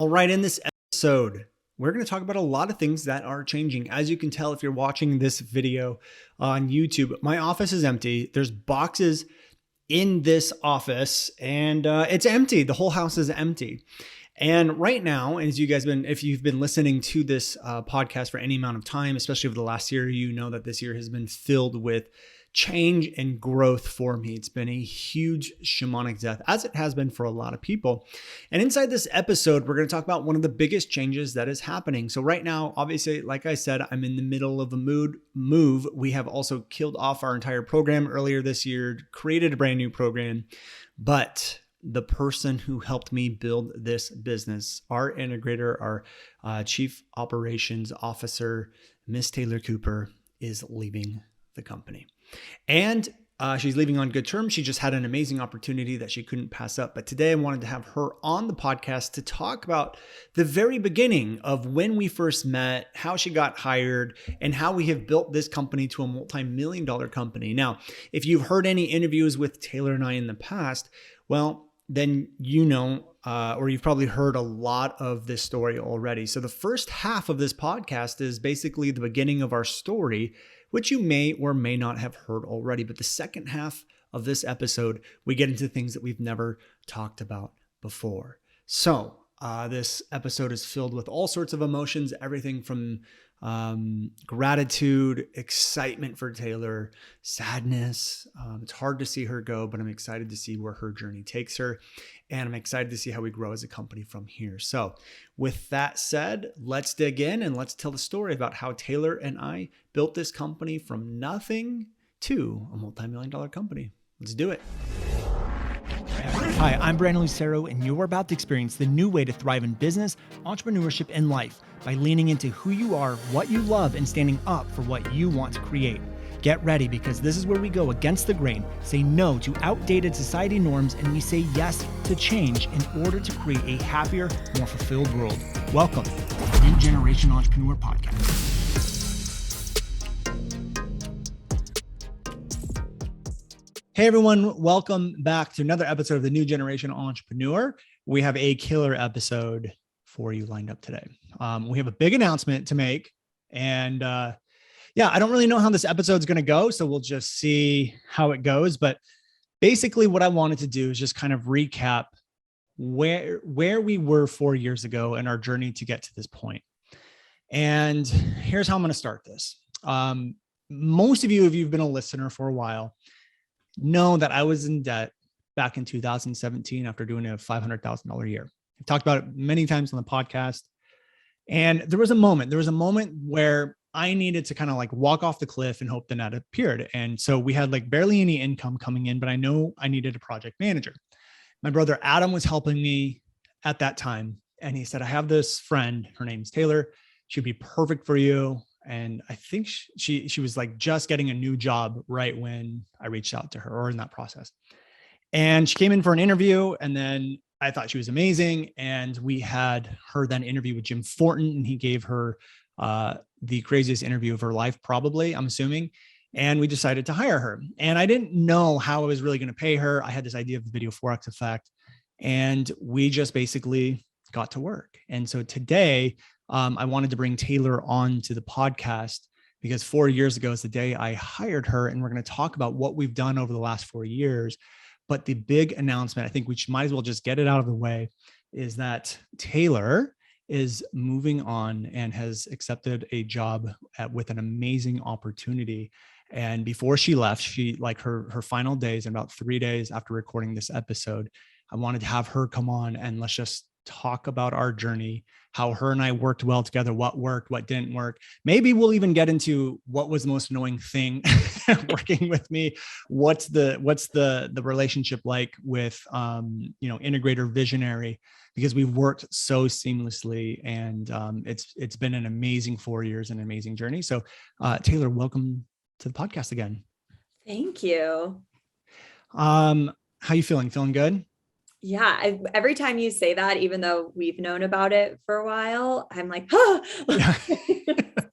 All right, in this episode, we're going to talk about a lot of things that are changing. As you can tell, if you're watching this video on YouTube, my office is empty. There's boxes in this office and it's empty. The whole house is empty. And right now, if you've been listening to this podcast for any amount of time, especially over the last year, you know that this year has been filled with change and growth for me. It's been a huge shamanic death, as it has been for a lot of people. And inside this episode, we're going to talk about one of the biggest changes that is happening. So right now, obviously, like I said, I'm in the middle of a move. We have also killed off our entire program earlier this year, created a brand new program, but the person who helped me build this business, our integrator, our chief operations officer, Miss Taylor Cooper, is leaving the company. And she's leaving on good terms. She just had an amazing opportunity that she couldn't pass up. But today I wanted to have her on the podcast to talk about the very beginning of when we first met, how she got hired, and how we have built this company to a multi-million-dollar company. Now, if you've heard any interviews with Taylor and I in the past, well, then you know, or you've probably heard a lot of this story already. So the first half of this podcast is basically the beginning of our story, which you may or may not have heard already. But the second half of this episode, we get into things that we've never talked about before. So this episode is filled with all sorts of emotions, everything from gratitude, excitement for Taylor, sadness. It's hard to see her go, but I'm excited to see where her journey takes her. And I'm excited to see how we grow as a company from here. So with that said, let's dig in and let's tell the story about how Taylor and I built this company from nothing to a multi-million-dollar company. Let's do it. Hi, I'm Brandon Lucero, and you're about to experience the new way to thrive in business, entrepreneurship, and life by leaning into who you are, what you love, and standing up for what you want to create. Get ready, because this is where we go against the grain, say no to outdated society norms, and we say yes to change in order to create a happier, more fulfilled world. Welcome to the New Generation Entrepreneur Podcast. Hey everyone, welcome back to another episode of the New Generation Entrepreneur. We have a killer episode for you lined up today. We have a big announcement to make, and I don't really know how this episode is going to go, so we'll just see how it goes. But basically what I wanted to do is just kind of recap where we were 4 years ago and our journey to get to this point. And here's how I'm going to start this. Most of you, if you've been a listener for a while, know that I was in debt back in 2017 after doing a $500,000 year. I've talked about it many times on the podcast. And there was a moment where I needed to kind of like walk off the cliff and hope the net appeared. And so we had like barely any income coming in, but I know I needed a project manager. My brother Adam was helping me at that time. And he said, I have this friend, her name's Taylor. She'd be perfect for you. And I think she was like just getting a new job right when I reached out to her, or in that process. And she came in for an interview, and then I thought she was amazing. And we had her then interview with Jim Fortin, and he gave her the craziest interview of her life, probably, I'm assuming. And we decided to hire her. And I didn't know how I was really going to pay her. I had this idea of the video Forex effect, and we just basically got to work. And so today, I wanted to bring Taylor on to the podcast because 4 years ago is the day I hired her, and we're going to talk about what we've done over the last 4 years. But the big announcement, I think we might as well just get it out of the way, is that Taylor is moving on and has accepted a job with an amazing opportunity. And before she left, she like her final days, and about 3 days after recording this episode, I wanted to have her come on and let's just talk about our journey, how her and I worked well together, what worked, what didn't work. Maybe we'll even get into what was the most annoying thing working with me. What's the relationship like with Integrator Visionary, because we've worked so seamlessly, and it's been an amazing 4 years and an amazing journey. So Taylor, welcome to the podcast again. Thank you. How you feeling? Feeling good? Yeah. Every time you say that, even though we've known about it for a while, I'm like, oh,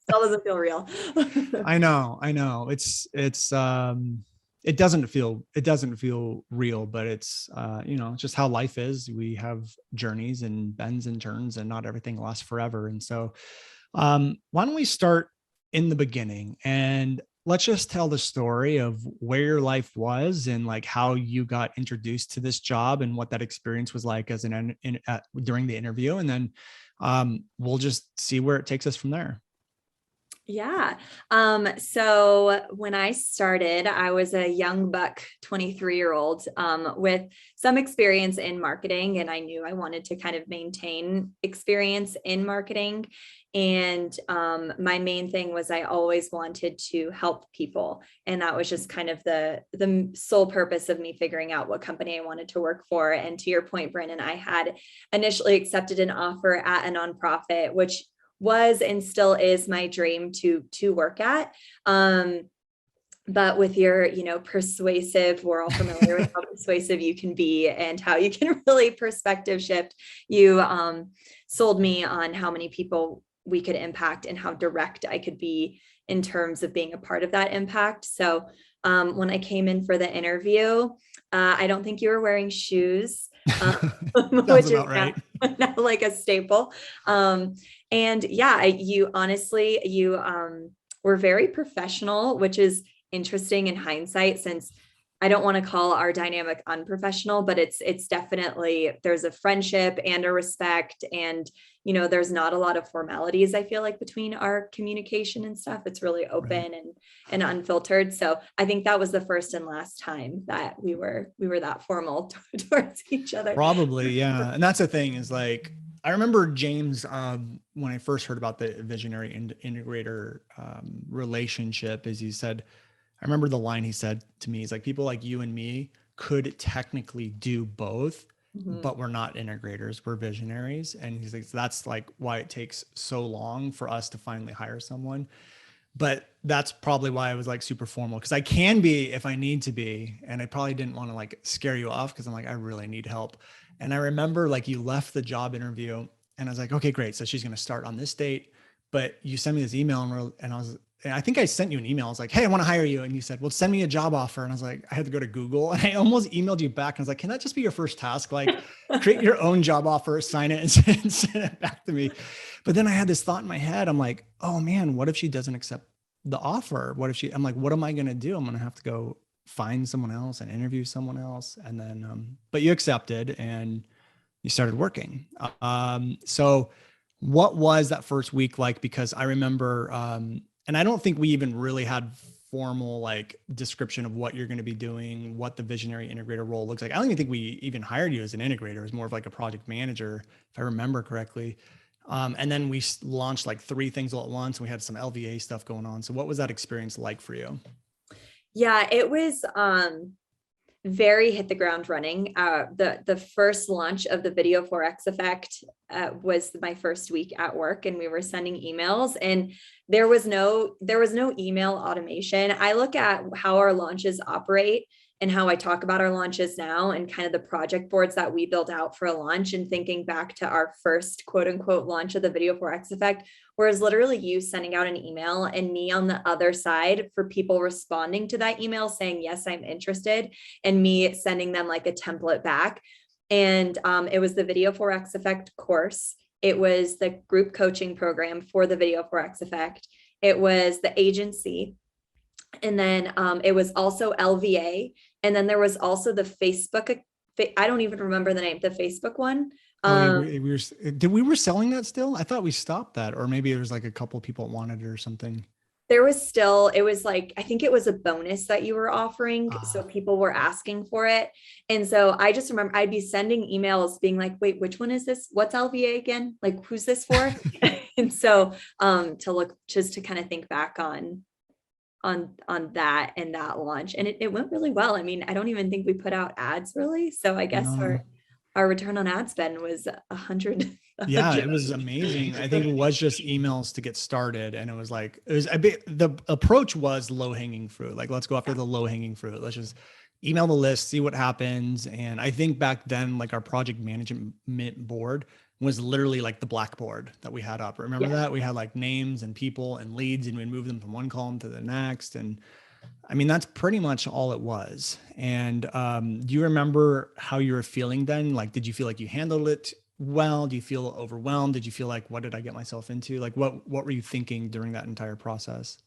still doesn't feel real. I know. It's it doesn't feel real, but it's, it's just how life is. We have journeys and bends and turns, and not everything lasts forever. And so, why don't we start in the beginning, and let's just tell the story of where your life was and like how you got introduced to this job and what that experience was like as during the interview. And then, we'll just see where it takes us from there. Yeah. So when I started, I was a young buck 23-year-old with some experience in marketing, and I knew I wanted to kind of maintain experience in marketing. And my main thing was I always wanted to help people. And that was just kind of the sole purpose of me figuring out what company I wanted to work for. And to your point, Brandon, I had initially accepted an offer at a nonprofit, which was and still is my dream to work at. But with your, persuasive, we're all familiar with how persuasive you can be and how you can really perspective shift. You sold me on how many people we could impact and how direct I could be in terms of being a part of that impact. So when I came in for the interview, I don't think you were wearing shoes, which is right. now like a staple. And yeah, you honestly, were very professional, which is interesting in hindsight, since I don't want to call our dynamic unprofessional, but it's definitely, there's a friendship and a respect, and there's not a lot of formalities, I feel like, between our communication and stuff. It's really open and unfiltered. So I think that was the first and last time that we were that formal towards each other. Probably, yeah. And that's the thing, is like, I remember James, when I first heard about the visionary integrator relationship, is he said, I remember the line he said to me, he's like, people like you and me could technically do both, but we're not integrators, we're visionaries. And he's like, that's like why it takes so long for us to finally hire someone. But that's probably why I was like super formal, because I can be if I need to be. And I probably didn't want to like scare you off, because I'm like, I really need help. And I remember like you left the job interview and I was like, okay, great. So she's going to start on this date, but you sent me this email and I think I sent you an email. I was like, hey, I want to hire you. And you said, well, send me a job offer. And I was like, I had to go to Google, and I almost emailed you back. And I was like, can that just be your first task? Like, create your own job offer, sign it, and send it back to me. But then I had this thought in my head. I'm like, oh man, what if she doesn't accept the offer? I'm like, what am I going to do? I'm going to have to go find someone else and interview someone else. And then, but you accepted and you started working. So what was that first week like? Because I remember, and I don't think we even really had formal like description of what you're going to be doing, what the visionary integrator role looks like. I don't even think we even hired you as an integrator. It was more of like a project manager, if I remember correctly. And then we launched like 3 things all at once. And we had some LVA stuff going on. So what was that experience like for you? Yeah, it was very hit the ground running. The first launch of the Video Forex Effect was my first week at work, and we were sending emails, and there was no email automation. I look at how our launches operate and how I talk about our launches now, and kind of the project boards that we built out for a launch, and thinking back to our first quote unquote launch of the Video Forex Effect, whereas literally you sending out an email and me on the other side for people responding to that email saying, yes, I'm interested, and me sending them like a template back. And it was the Video Forex Effect course. It was the group coaching program for the Video Forex Effect. It was the agency. And then it was also LVA. And then there was also the Facebook. I don't even remember the name, the Facebook one. We were selling that still? I thought we stopped that, or maybe there was like a couple of people wanted it or something. There was still, it was like, I think it was a bonus that you were offering. So people were asking for it. And so I just remember I'd be sending emails being like, wait, which one is this? What's LVA again? Like, who's this for? And so to kind of think back on that and that launch. And it went really well. I mean, I don't even think we put out ads really. So I guess our return on ad spend was 100. Yeah, it was amazing. I think it was just emails to get started. And it was a bit, the approach was low hanging fruit. Like, let's go after the low hanging fruit. Let's just email the list, see what happens. And I think back then, like our project management board was literally like the blackboard that we had up. Remember that? We had like names and people and leads, and we'd move them from one column to the next. And I mean, that's pretty much all it was. And do you remember how you were feeling then? Like, did you feel like you handled it well? Do you feel overwhelmed? Did you feel like, what did I get myself into? Like, what were you thinking during that entire process?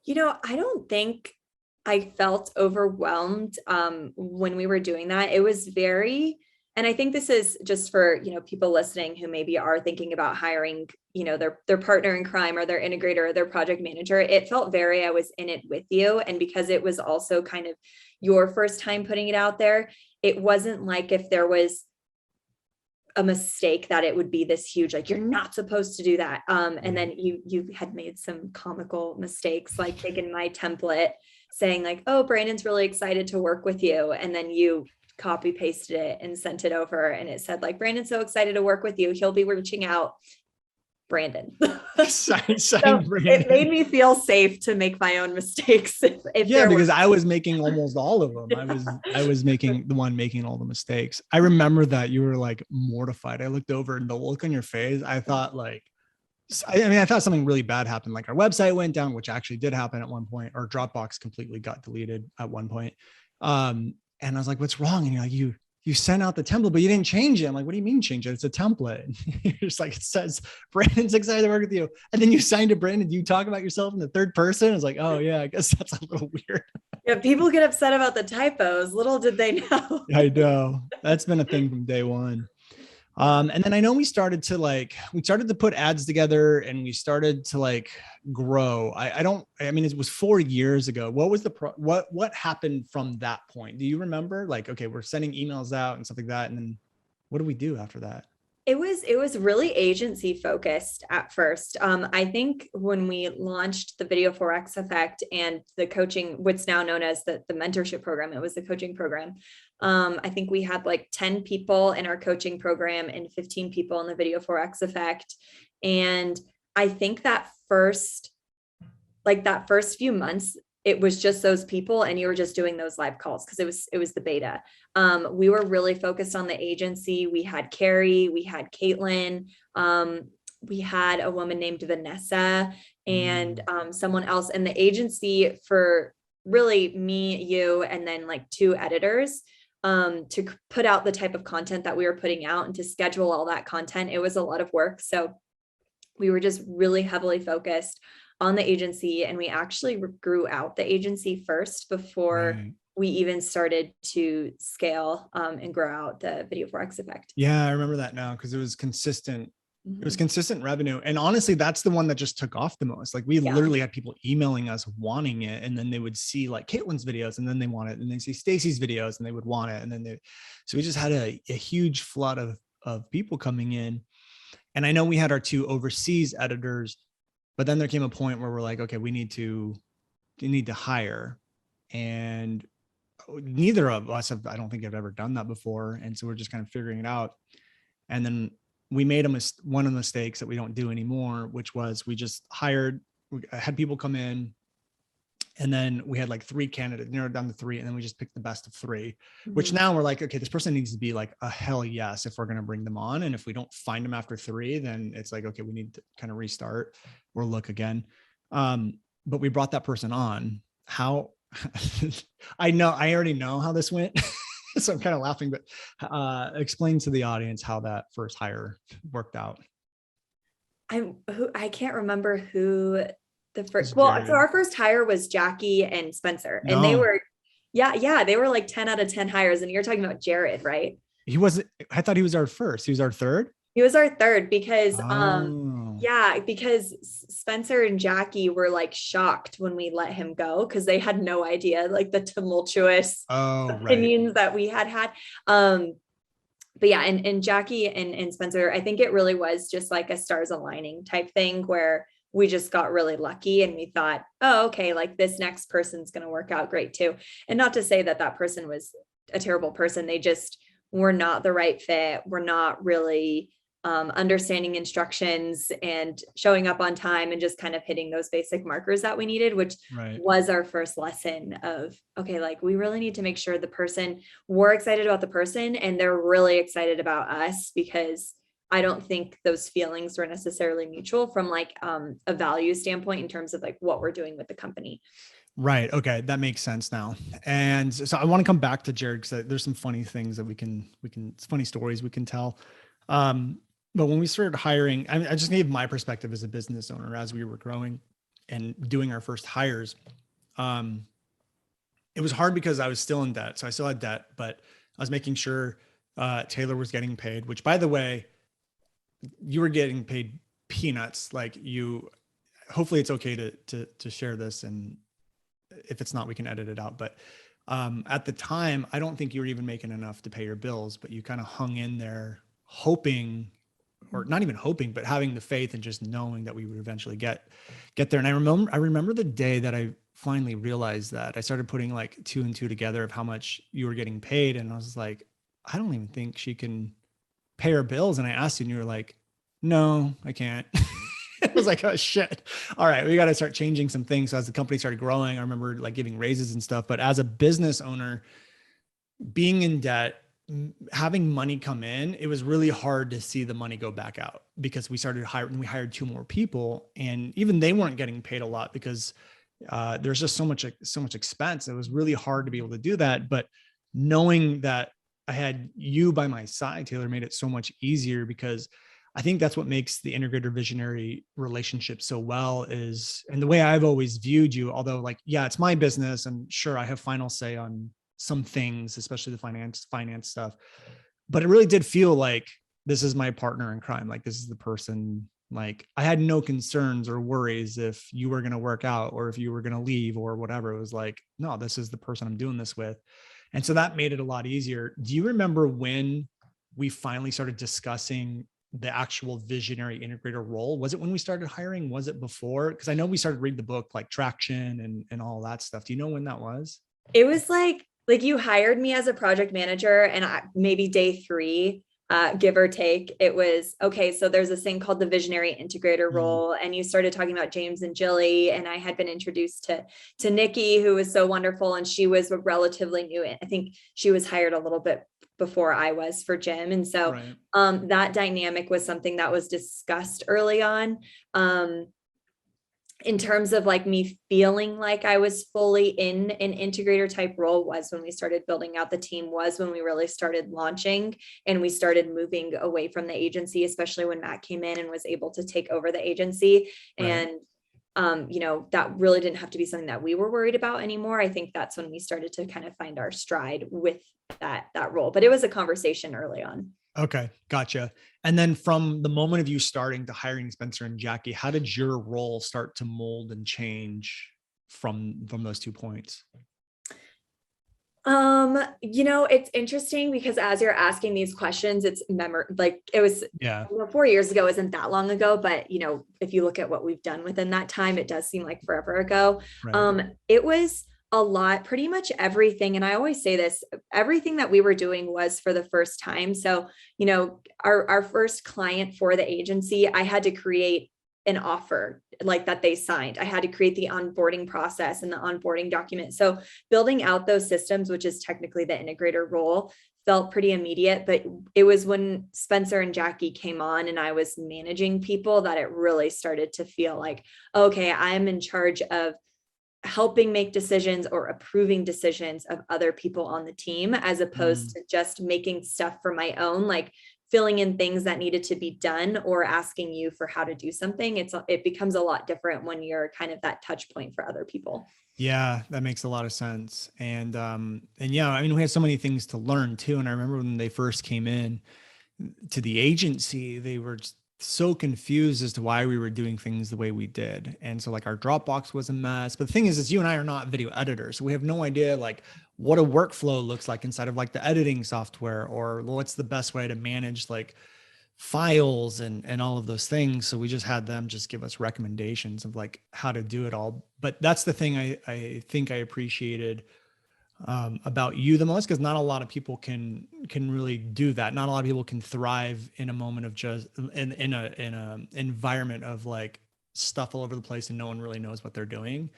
I don't think I felt overwhelmed when we were doing that. It was very, and I think this is just for, people listening who maybe are thinking about hiring, their partner in crime or their integrator or their project manager. It felt very, I was in it with you. And because it was also kind of your first time putting it out there, it wasn't like if there was a mistake that it would be this huge, like you're not supposed to do that. And then you had made some comical mistakes, like taking my template saying like, oh, Brandon's really excited to work with you. And then you copy pasted it and sent it over. And it said like, Brandon's so excited to work with you. He'll be reaching out, Brandon. Sign So Brandon. it made me feel safe to make my own mistakes. If Yeah, because I was making almost all of them. I was making the one making all the mistakes. I remember that you were like mortified. I looked over and the look on your face, I thought like, I thought something really bad happened. Like our website went down, which actually did happen at one point, or Dropbox completely got deleted at one point. And I was like, what's wrong? And you're like, you sent out the template, but you didn't change it. I'm like, what do you mean change it? It's a template. And you're just like, it says Brandon's excited to work with you. And then you signed to Brandon. Do you talk about yourself in the third person? It's like, oh yeah, I guess that's a little weird. Yeah, people get upset about the typos. Little did they know. I know. That's been a thing from day one. And then I know we started to put ads together and we started to like grow. I mean, it was 4 years ago. What was what happened from that point? Do you remember? Like, okay, we're sending emails out and stuff like that. And then what do we do after that? It was really agency focused at first. I think when we launched the Video Forex Effect and the coaching, what's now known as the mentorship program, it was the coaching program. I think we had like 10 people in our coaching program and 15 people in the Video Forex Effect. And I think that first few months, it was just those people and you were just doing those live calls because it was the beta. We were really focused on the agency. We had Carrie, we had Caitlin, we had a woman named Vanessa and someone else. And the agency for really me, you, and then like 2 editors to put out the type of content that we were putting out and to schedule all that content. It was a lot of work. So we were just really heavily focused on the agency, and we actually grew out the agency first before we even started to scale and grow out the Video Forex Effect. Yeah, I remember that now because it was consistent. It was consistent revenue. And honestly, that's the one that just took off the most. Like we literally had people emailing us wanting it. And then they would see like Caitlin's videos and then they want it. And they see Stacy's videos and they would want it. And then so we just had a huge flood of people coming in. And I know we had our 2 overseas editors, but then there came a point where we're like, okay, we need to hire. And neither of us I don't think I've ever done that before. And so we're just kind of figuring it out. And then we made one of the mistakes that we don't do anymore, which was we just had people come in and then we had like 3 candidates, narrowed down to 3. And then we just picked the best of 3, which now we're like, okay, this person needs to be like a hell yes if we're going to bring them on. And if we don't find them after 3, then it's like, okay, we need to kind of restart or look again. But we brought that person on. How I already know how this went. So I'm kind of laughing, but explain to the audience how that first hire worked out. I can't remember who the first, so our first hire was Jackie and Spencer, and they were, they were like 10 out of 10 hires. And you're talking about Jared, right? I thought he was our first. He was our third. He was our third because, because Spencer and Jackie were like shocked when we let him go because they had no idea like the tumultuous opinions that we had. But yeah, and Jackie and Spencer, I think it really was just like a stars aligning type thing where we just got really lucky and we thought, oh, okay, like this next person's going to work out great too. And not to say that that person was a terrible person. They just were not the right fit. We're not really understanding instructions and showing up on time and just kind of hitting those basic markers that we needed, which was our first lesson of, okay, like we really need to make sure we're excited about the person and they're really excited about us, because I don't think those feelings were necessarily mutual from like a value standpoint in terms of like what we're doing with the company. Right. Okay. That makes sense now. And so I want to come back to Jared because there's some funny things that funny stories we can tell. Um, but when we started hiring, I just gave my perspective as a business owner as we were growing and doing our first hires. Um, it was hard because I was still in debt. So I still had debt, but I was making sure Taylor was getting paid, which by the way, you were getting paid peanuts. Hopefully it's okay to share this, and if it's not, we can edit it out. But at the time, I don't think you were even making enough to pay your bills, but you kind of hung in there hoping, or not even hoping, but having the faith and just knowing that we would eventually get there. And I remember the day that I finally realized that. I started putting like 2 and 2 together of how much you were getting paid. And I was like, I don't even think she can pay her bills. And I asked you and you were like, no, I can't. I was like, oh shit. All right, we got to start changing some things. So as the company started growing, I remember like giving raises and stuff. But as a business owner, being in debt, having money come in, it was really hard to see the money go back out because we hired 2 more people, and even they weren't getting paid a lot because there's just so much expense. It was really hard to be able to do that. But knowing that I had you by my side, Taylor, made it so much easier, because I think that's what makes the integrator visionary relationship so well and the way I've always viewed you, although like, yeah, it's my business and sure, I have final say on some things, especially the finance stuff, but it really did feel like this is my partner in crime. Like this is the person, like I had no concerns or worries if you were going to work out or if you were going to leave or whatever. It was like, no, this is the person I'm doing this with. And so that made it a lot easier. Do you remember when we finally started discussing the actual visionary integrator role? Was it when we started hiring? Was it before? Because I know we started reading the book like Traction and all that stuff. Do you know when that was? It was like you hired me as a project manager, and maybe day 3, give or take, it was okay. So there's this thing called the visionary integrator role, and you started talking about James and Jilly, and I had been introduced to Nikki, who was so wonderful, and she was relatively new. I think she was hired a little bit before I was for Jim, and so right. That dynamic was something that was discussed early on. In terms of like me feeling like I was fully in an integrator type role was when we started building out the team, was when we really started launching and we started moving away from the agency, especially when Matt came in and was able to take over the agency. Right. And, that really didn't have to be something that we were worried about anymore. I think that's when we started to kind of find our stride with that role, but it was a conversation early on. Okay. Gotcha. And then from the moment of you starting to hiring Spencer and Jackie, how did your role start to mold and change from those 2 points? It's interesting because as you're asking these questions, it's like it was 4 years ago isn't that long ago, but if you look at what we've done within that time, it does seem like forever ago. Right. It was a lot, pretty much everything. And I always say this, everything that we were doing was for the first time. So, our first client for the agency, I had to create an offer like that they signed. I had to create the onboarding process and the onboarding document. So building out those systems, which is technically the integrator role, felt pretty immediate, but it was when Spencer and Jackie came on and I was managing people that it really started to feel like, okay, I'm in charge of helping make decisions or approving decisions of other people on the team, as opposed to just making stuff for my own, like filling in things that needed to be done or asking you for how to do something. It becomes a lot different when you're kind of that touch point for other people. Yeah, that makes a lot of sense. And yeah, I mean, we had so many things to learn too. And I remember when they first came in to the agency, they were so confused as to why we were doing things the way we did. And so like our Dropbox was a mess. But the thing is you and I are not video editors. So we have no idea like what a workflow looks like inside of like the editing software, or what's the best way to manage like files and all of those things. So we just had them just give us recommendations of like how to do it all. But that's the thing I think I appreciated about you the most, because not a lot of people can really do that. Not a lot of people can thrive in a moment of just in a environment of like stuff all over the place and no one really knows what they're doing.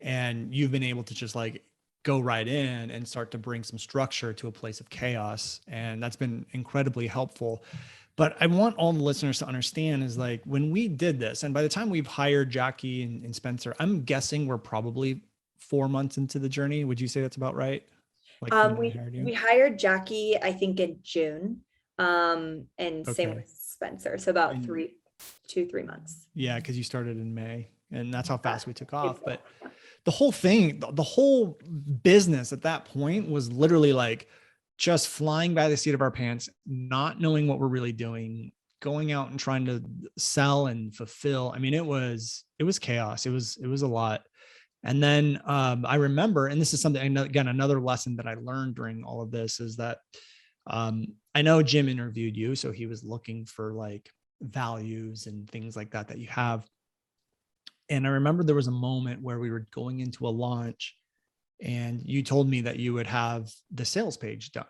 And you've been able to just like go right in and start to bring some structure to a place of chaos. And that's been incredibly helpful. But I want all the listeners to understand is like when we did this, and by the time we've hired Jackie and Spencer, I'm guessing we're probably 4 months into the journey. Would you say that's about right? Like from when I hired you? We hired Jackie, I think in June. And same Okay. with Spencer. So about And 3 months. yeah, because you started in May, and that's how fast we took off. April. But the whole thing, the whole business at that point was literally like just flying by the seat of our pants, not knowing what we're really doing, going out and trying to sell and fulfill. I mean, it was chaos. It was a lot. And then I remember, and this is something, again, another lesson that I learned during all of this is that I know Jim interviewed you, so he was looking for like values and things like that you have. And I remember there was a moment where we were going into a launch and you told me that you would have the sales page done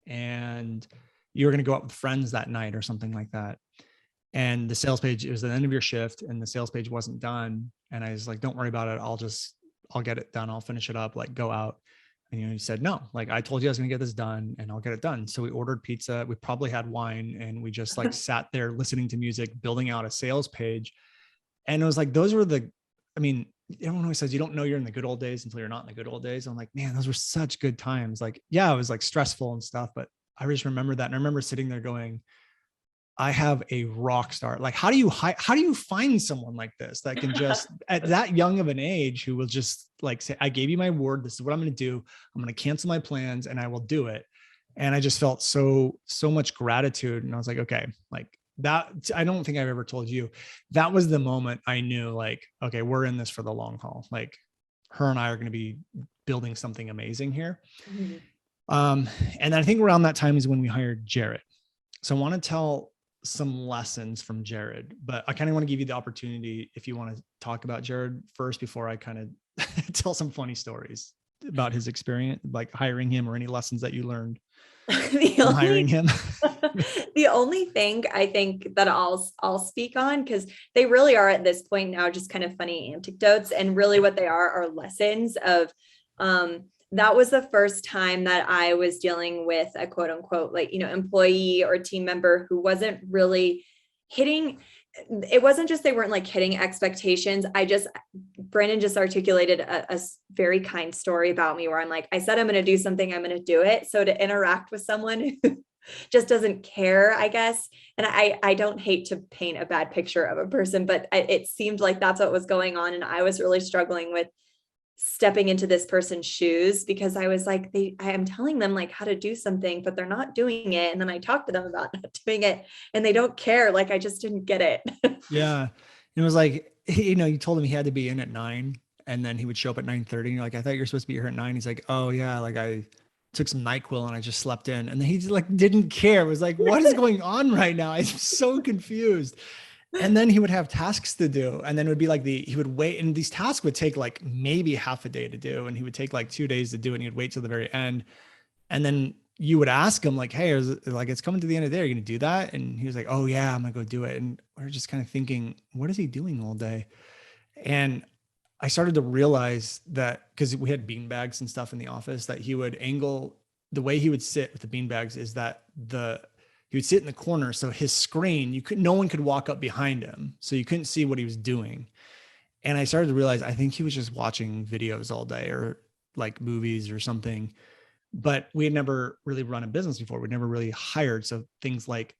and you were going to go out with friends that night or something like that. And the sales page, it was the end of your shift and the sales page wasn't done. And I was like, don't worry about it. I'll get it done. I'll finish it up, like go out. And you said, no, like I told you I was going to get this done and I'll get it done. So we ordered pizza. We probably had wine and we just like sat there listening to music, building out a sales page. And it was like, I mean, everyone always says you don't know you're in the good old days until you're not in the good old days. I'm like, man, those were such good times. Like, yeah, it was like stressful and stuff, but I just remember that. And I remember sitting there going, I have a rock star. Like, how do you find someone like this that can just at that young of an age who will just like say, I gave you my word. This is what I'm going to do. I'm going to cancel my plans and I will do it. And I just felt so much gratitude. And I was like, okay, like that, I don't think I've ever told you, that was the moment I knew like, okay, we're in this for the long haul. Like her and I are going to be building something amazing here. Mm-hmm. And I think around that time is when we hired Jared. So I want to tell some lessons from Jared, but I kind of want to give you the opportunity if you want to talk about Jared first before I kind of tell some funny stories about his experience, like hiring him or any lessons that you learned from hiring him. The only thing I think that I'll speak on, because they really are at this point now just kind of funny anecdotes, and really what they are lessons of that was the first time that I was dealing with a quote unquote, like, employee or team member who wasn't really hitting. It wasn't just, they weren't like hitting expectations. Brandon just articulated a very kind story about me where I'm like, I said, I'm going to do something, I'm going to do it. So to interact with someone who just doesn't care, I guess. And I don't hate to paint a bad picture of a person, but it seemed like that's what was going on. And I was really struggling with stepping into this person's shoes, because I was like, I am telling them like how to do something, but they're not doing it. And then I talked to them about not doing it and they don't care. Like, I just didn't get it. Yeah. It was like, you told him he had to be in at 9 and then he would show up at 9:30. And you're like, I thought you were supposed to be here at 9. He's like, oh yeah. Like I took some NyQuil and I just slept in. And then he like, didn't care. It was like, what is going on right now? I'm so confused. And then he would have tasks to do. And then it would be like he would wait. And these tasks would take like maybe half a day to do. And he would take like 2 days to do it. And he'd wait till the very end. And then you would ask him like, hey, it's coming to the end of the day. Are you going to do that? And he was like, oh yeah, I'm going to go do it. And we're just kind of thinking, what is he doing all day? And I started to realize that because we had bean bags and stuff in the office, that he would angle, the way he would sit with the bean bags is that he would sit in the corner. So his screen, no one could walk up behind him. So you couldn't see what he was doing. And I started to realize, I think he was just watching videos all day or like movies or something, but we had never really run a business before. We'd never really hired. So things like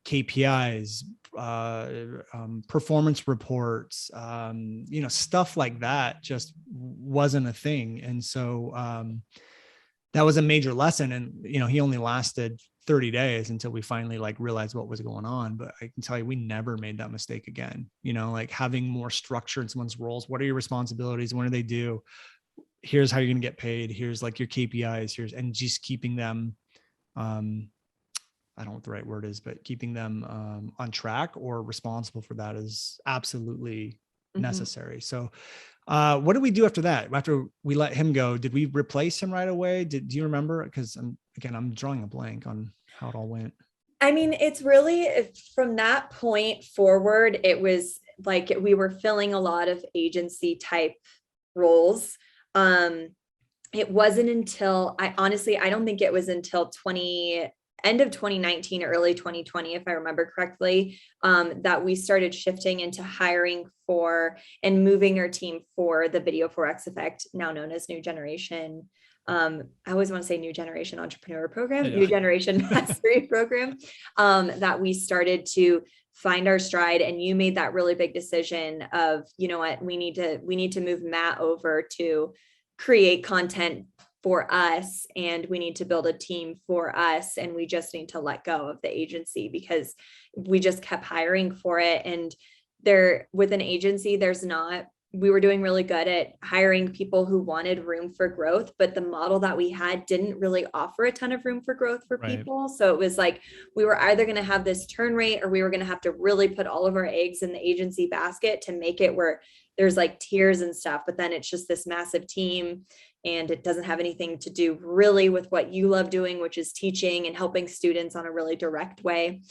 KPIs, performance reports, stuff like that just wasn't a thing. And so that was a major lesson. And, he only lasted 30 days until we finally like realized what was going on. But I can tell you, we never made that mistake again. Like having more structure in someone's roles. What are your responsibilities? What do they do? Here's how you're going to get paid. Here's like your KPIs. And just keeping them, I don't know what the right word is, but keeping them on track or responsible for that is absolutely necessary. So what did we do after that? After we let him go, did we replace him right away? Do you remember? Because I'm drawing a blank on how it all went. I mean, it's really from that point forward, it was like we were filling a lot of agency type roles. It wasn't until I don't think it was until end of 2019, early 2020, if I remember correctly, that we started shifting into hiring for and moving our team for the Video Forex Effect, now known as New Generation. I always want to say New Generation Entrepreneur Program, New Generation Mastery Program, that we started to find our stride. And you made that really big decision of, you know what, we need to move Matt over to create content for us, and we need to build a team for us, and we just need to let go of the agency because we just kept hiring for it. And there, with an agency, we were doing really good at hiring people who wanted room for growth, but the model that we had didn't really offer a ton of room for growth for people. So it was like, we were either going to have this turn rate, or we were going to have to really put all of our eggs in the agency basket to make it where there's like tiers and stuff, but then it's just this massive team, and it doesn't have anything to do really with what you love doing, which is teaching and helping students on a really direct way.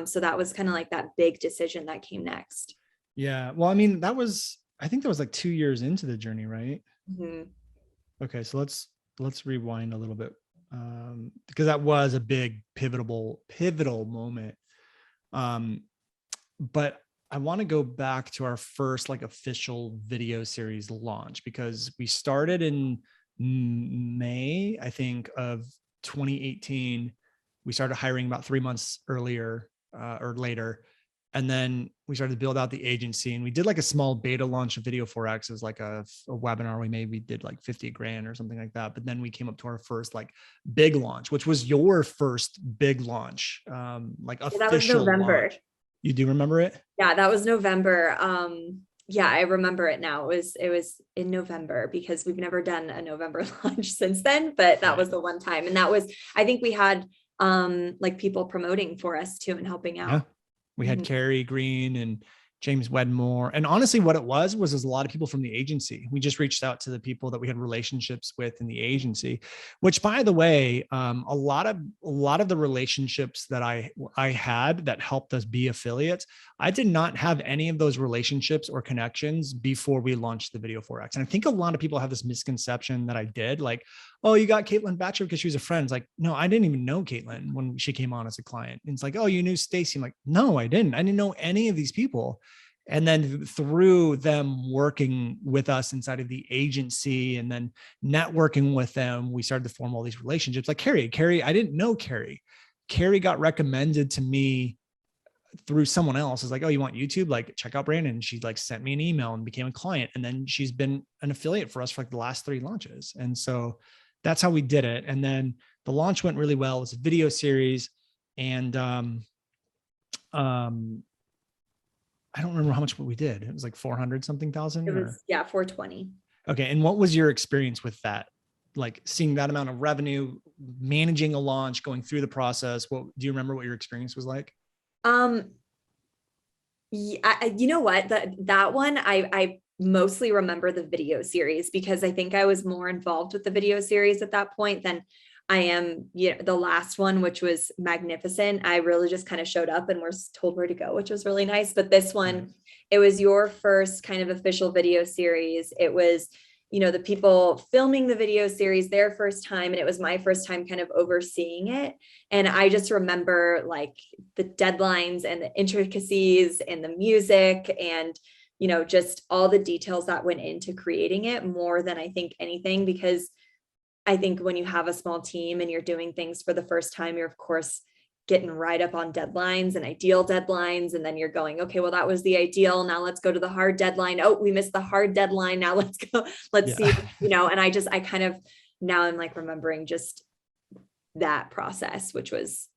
So that was kind of like that big decision that came next. Yeah. Well, I mean, I think that was like 2 years into the journey, right? Mm-hmm. Okay. So let's rewind a little bit. Because that was a big pivotal moment. But I want to go back to our first like official video series launch, because we started in May, I think, of 2018. We started hiring about 3 months earlier or later. And then we started to build out the agency, and we did like a small beta launch of Video Forex as like a webinar. We did like 50 grand or something like that. But then we came up to our first like big launch, which was your first big launch, like official that was November. launch. You do remember it? Yeah, that was November. Yeah, I remember it now. It was in November, because we've never done a November launch since then, but that was the one time. And that was, I think we had like people promoting for us too and helping out. Yeah. We had Carrie Green and James Wedmore. And honestly, what it was a lot of people from the agency. We just reached out to the people that we had relationships with in the agency, which, by the way, a lot of the relationships that I had that helped us be affiliates, I did not have any of those relationships or connections before we launched the Video Forex. And I think a lot of people have this misconception that I did, like, oh, you got Caitlin Batcher because she was a friend. It's like, no, I didn't even know Caitlin when she came on as a client. And it's like, oh, you knew Stacy. I'm like, no, I didn't know any of these people. And then through them working with us inside of the agency and then networking with them, we started to form all these relationships. Like Carrie, I didn't know Carrie. Carrie got recommended to me through someone else. It's like, oh, you want YouTube? Like, check out Brandon. And she like sent me an email and became a client. And then she's been an affiliate for us for like the last 3 launches. And so that's how we did it. And then the launch went really well. It was a video series. And I don't remember how much we did. It was like 400 something thousand. It was, 420. Okay. And what was your experience with that? Like seeing that amount of revenue, managing a launch, going through the process. Do you remember what your experience was like? Yeah, you know what, that one, I mostly remember the video series, because I think I was more involved with the video series at that point than I am, the last one, which was magnificent. I really just kind of showed up and was told where to go, which was really nice. But this one, it was your first kind of official video series. It was, the people filming the video series, their first time. And it was my first time kind of overseeing it. And I just remember like the deadlines and the intricacies and the music and, just all the details that went into creating it more than I think anything, because I think when you have a small team and you're doing things for the first time, you're of course getting right up on deadlines and ideal deadlines. And then you're going, okay, well, that was the ideal. Now let's go to the hard deadline. Oh, we missed the hard deadline. Now let's go, see, and I kind of, now I'm like remembering just that process, which was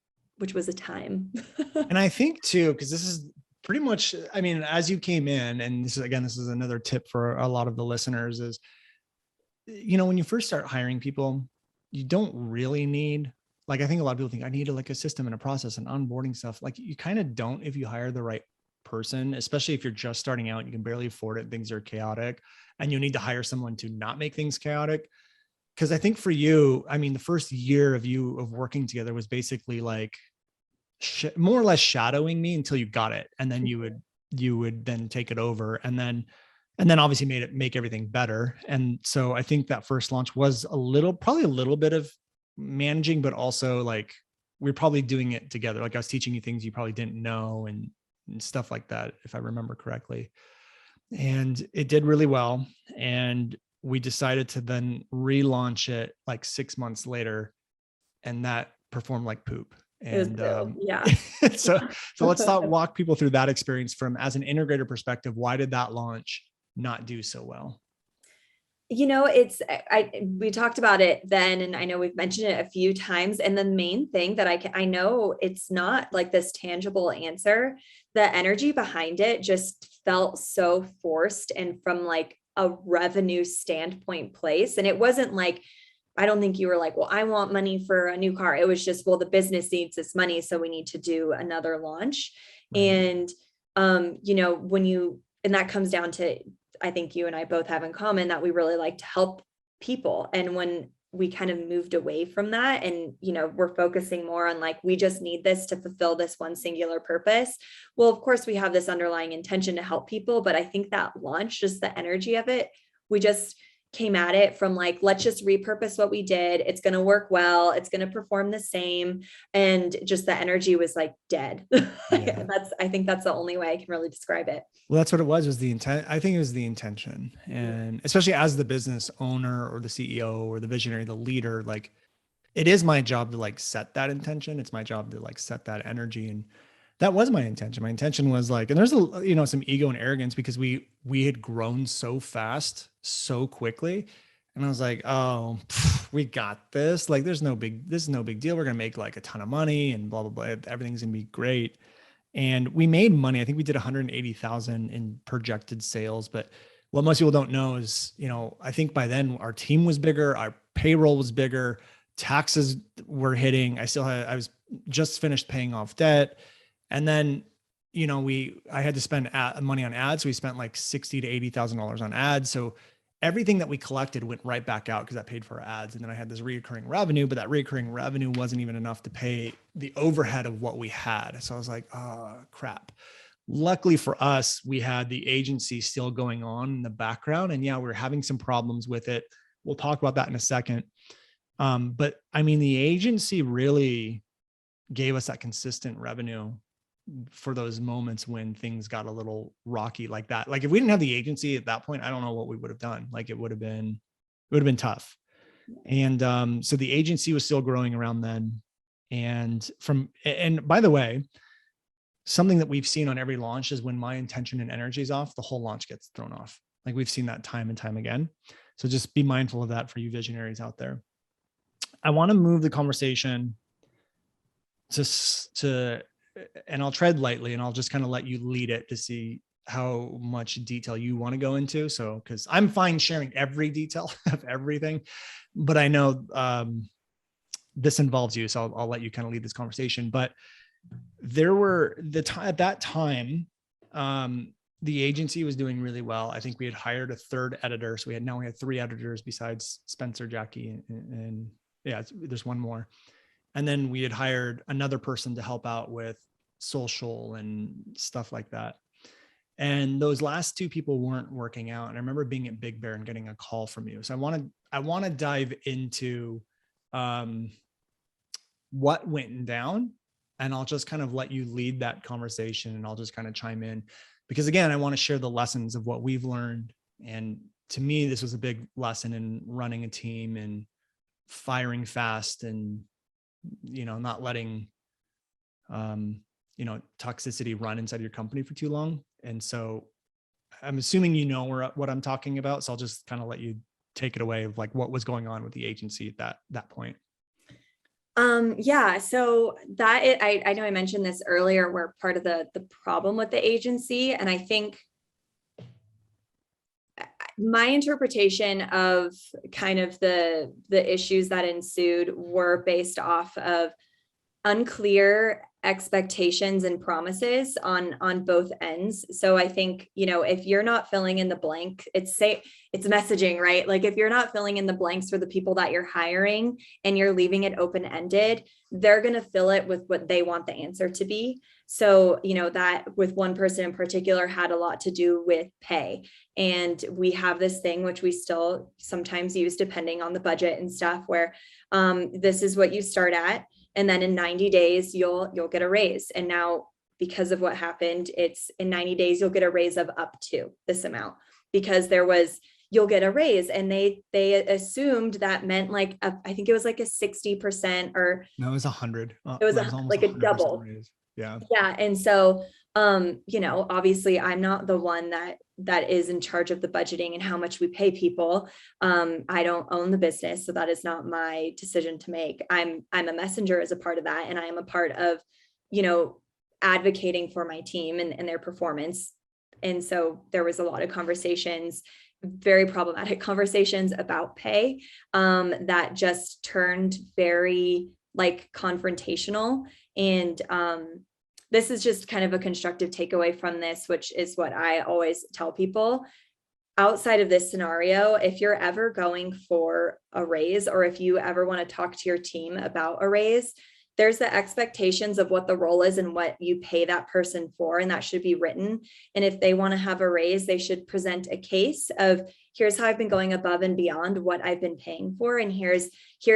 a time. And I think too, because this is pretty much, I mean, as you came in, and this is another tip for a lot of the listeners is, when you first start hiring people, you don't really need, like, I think a lot of people think I need a system and a process and onboarding stuff. Like, you kind of don't if you hire the right person, especially if you're just starting out and you can barely afford it. Things are chaotic and you need to hire someone to not make things chaotic. Because I think for you, I mean, the first year of working together was basically like more or less shadowing me until you got it. And then you would then take it over. And then obviously make everything better. And so I think that first launch was probably a little bit of managing, but also like we were probably doing it together. Like I was teaching you things you probably didn't know and stuff like that, if I remember correctly. And it did really well. And we decided to then relaunch it like 6 months later, and that performed like poop. It was And brutal. Yeah. so let's walk people through that experience from as an integrator perspective. Why did that launch not do so well? We talked about it then, and I know we've mentioned it a few times. And the main thing that I know it's not like this tangible answer. The energy behind it just felt so forced and from like a revenue standpoint place. And it wasn't like, I don't think you were like, well, I want money for a new car. It was just, well, the business needs this money, so we need to do another launch. Right. And, and that comes down to, I think you and I both have in common that we really like to help people. And when we kind of moved away from that and, we're focusing more on like, we just need this to fulfill this one singular purpose. Well, of course we have this underlying intention to help people, but I think that launch, just the energy of it, we just came at it from like, let's just repurpose what we did. It's going to work well. It's going to perform the same. And just the energy was like dead. Yeah. I think that's the only way I can really describe it. Well, that's what it was the intent. I think it was the intention. And especially as the business owner or the CEO or the visionary, the leader, like it is my job to like set that intention. It's my job to like set that energy. And that was my intention. My intention was like, and there's some ego and arrogance because we had grown so fast, so quickly. And I was like, oh, we got this. Like, this is no big deal. We're going to make like a ton of money and blah, blah, blah. Everything's going to be great. And we made money. I think we did 180,000 in projected sales. But what most people don't know is, I think by then our team was bigger, our payroll was bigger, taxes were hitting. I was just finished paying off debt. And then, I had to spend money on ads. So we spent like $60,000 to $80,000 on ads. So everything that we collected went right back out because that paid for our ads. And then I had this recurring revenue, but that recurring revenue wasn't even enough to pay the overhead of what we had. So I was like, oh, crap. Luckily for us, we had the agency still going on in the background. And yeah, we were having some problems with it. We'll talk about that in a second. But I mean, the agency really gave us that consistent revenue for those moments when things got a little rocky like that. Like if we didn't have the agency at that point, I don't know what we would have done. Like it would have been tough. And so the agency was still growing around then. And by the way, something that we've seen on every launch is when my intention and energy is off, the whole launch gets thrown off. Like we've seen that time and time again. So just be mindful of that for you visionaries out there. I want to move the conversation and I'll tread lightly and I'll just kind of let you lead it to see how much detail you want to go into. So, cause I'm fine sharing every detail of everything, but I know this involves you. So I'll let you kind of lead this conversation. But there were at that time, the agency was doing really well. I think we had hired a third editor. So we had 3 editors besides Spencer, Jackie, and yeah, there's one more. And then we had hired another person to help out with social and stuff like that. And those last 2 people weren't working out. And I remember being at Big Bear and getting a call from you. So I want to dive into what went down, and I'll just kind of let you lead that conversation and I'll just kind of chime in because again, I want to share the lessons of what we've learned. And to me, this was a big lesson in running a team and firing fast and not letting, toxicity run inside your company for too long. And so I'm assuming what I'm talking about. So I'll just kind of let you take it away of like what was going on with the agency at that point. Yeah. So I know I mentioned this earlier, we're part of the problem with the agency. And I think my interpretation of kind of the issues that ensued were based off of unclear expectations and promises on both ends. So I think, if you're not filling in the blank, it's messaging, right? Like if you're not filling in the blanks for the people that you're hiring and you're leaving it open-ended, they're going to fill it with what they want the answer to be. So, that with one person in particular had a lot to do with pay. And we have this thing, which we still sometimes use depending on the budget and stuff, where this is what you start at. And then in 90 days, you'll get a raise. And now because of what happened, it's in 90 days, you'll get a raise of up to this amount, because you'll get a raise. And they assumed that meant like, I think it was like a 60% or No, it was 100. it was almost like a 100% double. raise. Yeah. Yeah. And so, obviously I'm not the one that is in charge of the budgeting and how much we pay people. I don't own the business, so that is not my decision to make. I'm a messenger as a part of that. And I am a part of, advocating for my team and their performance. And so there was a lot of conversations, very problematic conversations about pay, that just turned very like confrontational. And this is just kind of a constructive takeaway from this, which is what I always tell people. Outside of this scenario, if you're ever going for a raise, or if you ever want to talk to your team about a raise, there's the expectations of what the role is and what you pay that person for, and that should be written. And if they want to have a raise, they should present a case of, here's how I've been going above and beyond what I've been paying for, and here's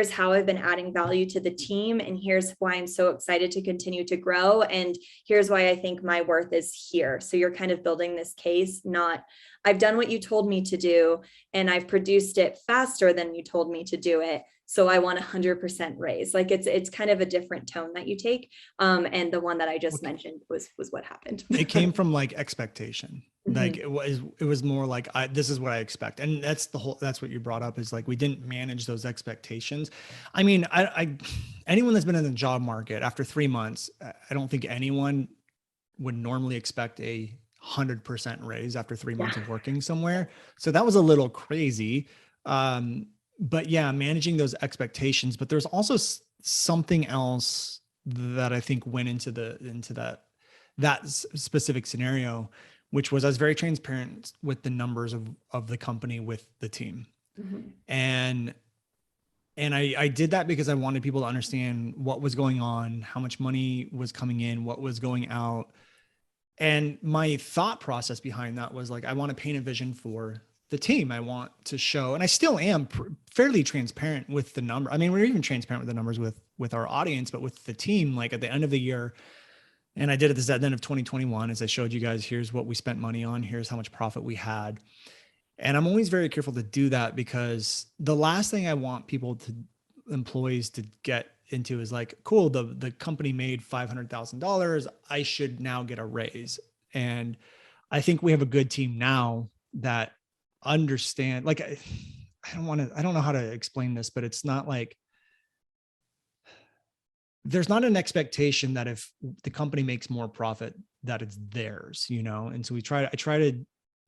how I've been adding value to the team, and here's why I'm so excited to continue to grow, and here's why I think my worth is here. So you're kind of building this case, not I've done what you told me to do and I've produced it faster than you told me to do it, so I want 100% raise. Like it's kind of a different tone that you take. And the one that I just mentioned was what happened. It came from like expectation. Like Mm-hmm. it was more like, this is what I expect. And that's that's what you brought up, is like, we didn't manage those expectations. I mean, anyone that's been in the job market after 3 months, I don't think anyone would normally expect a 100% raise after 3 months of working somewhere. So that was a little crazy. But yeah, managing those expectations. But there's also something else that I think went into that specific scenario, which was I was very transparent with the numbers of the company with the team. Mm-hmm. And I did that because I wanted people to understand what was going on, how much money was coming in, what was going out. And my thought process behind that was like, I want to paint a vision for the team. I want to show, and I still am fairly transparent with the number. I mean, we're even transparent with the numbers with our audience, but with the team, like at the end of the year, and I did it at the end of 2021, as I showed you guys, here's what we spent money on, here's how much profit we had. And I'm always very careful to do that, because the last thing I want employees to get into is like, cool, the company made $500,000. I should now get a raise. And I think we have a good team now that understand, like, I don't know how to explain this, but it's not like, there's not an expectation that if the company makes more profit, that it's theirs, And so I try to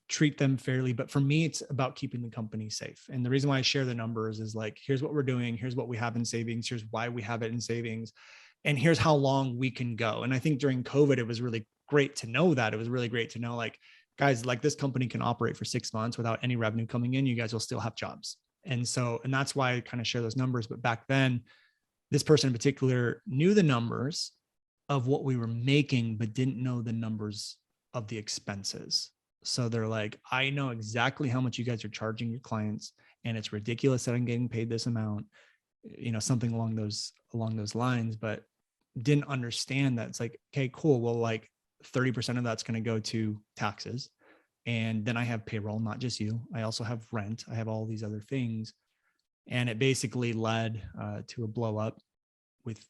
treat them fairly, but for me, it's about keeping the company safe. And the reason why I share the numbers is like, here's what we're doing. Here's what we have in savings. Here's why we have it in savings. And here's how long we can go. And I think during COVID, it was really great to know that. It was really great to know, like, guys, like, this company can operate for 6 months without any revenue coming in. You guys will still have jobs. And that's why I kind of share those numbers. But back then, this person in particular knew the numbers of what we were making, but didn't know the numbers of the expenses. So they're like, I know exactly how much you guys are charging your clients, and it's ridiculous that I'm getting paid this amount, something along those lines, but didn't understand that it's like, okay, cool. Well, like 30% of that's going to go to taxes. And then I have payroll, not just you. I also have rent. I have all these other things. And it basically led to a blow up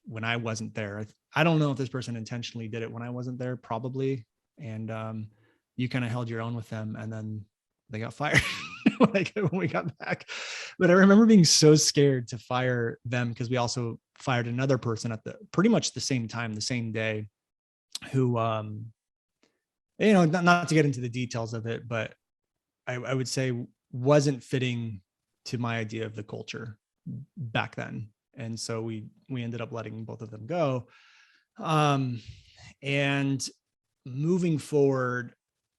when I wasn't there. I don't know if this person intentionally did it when I wasn't there, probably. And you kind of held your own with them, and then they got fired when we got back. But I remember being so scared to fire them, because we also fired another person at pretty much the same time, the same day, who, not to get into the details of it, but I would say wasn't fitting to my idea of the culture back then. And so we ended up letting both of them go. And moving forward,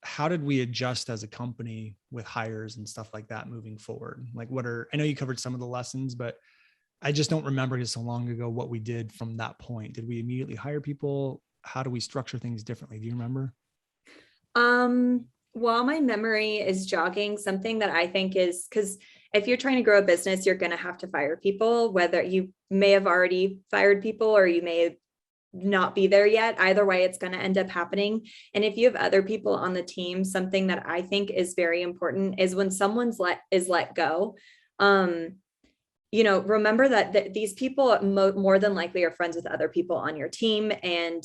how did we adjust as a company with hires and stuff like that moving forward? Like, I know you covered some of the lessons, but I just don't remember, just so long ago, what we did from that point. Did we immediately hire people? How do we structure things differently? Do you remember? While my memory is jogging, something that I think is, because if you're trying to grow a business, you're going to have to fire people, whether you may have already fired people or you may not be there yet. Either way, it's going to end up happening. And if you have other people on the team, something that I think is very important is when someone's let go, remember that these people more than likely are friends with other people on your team, and,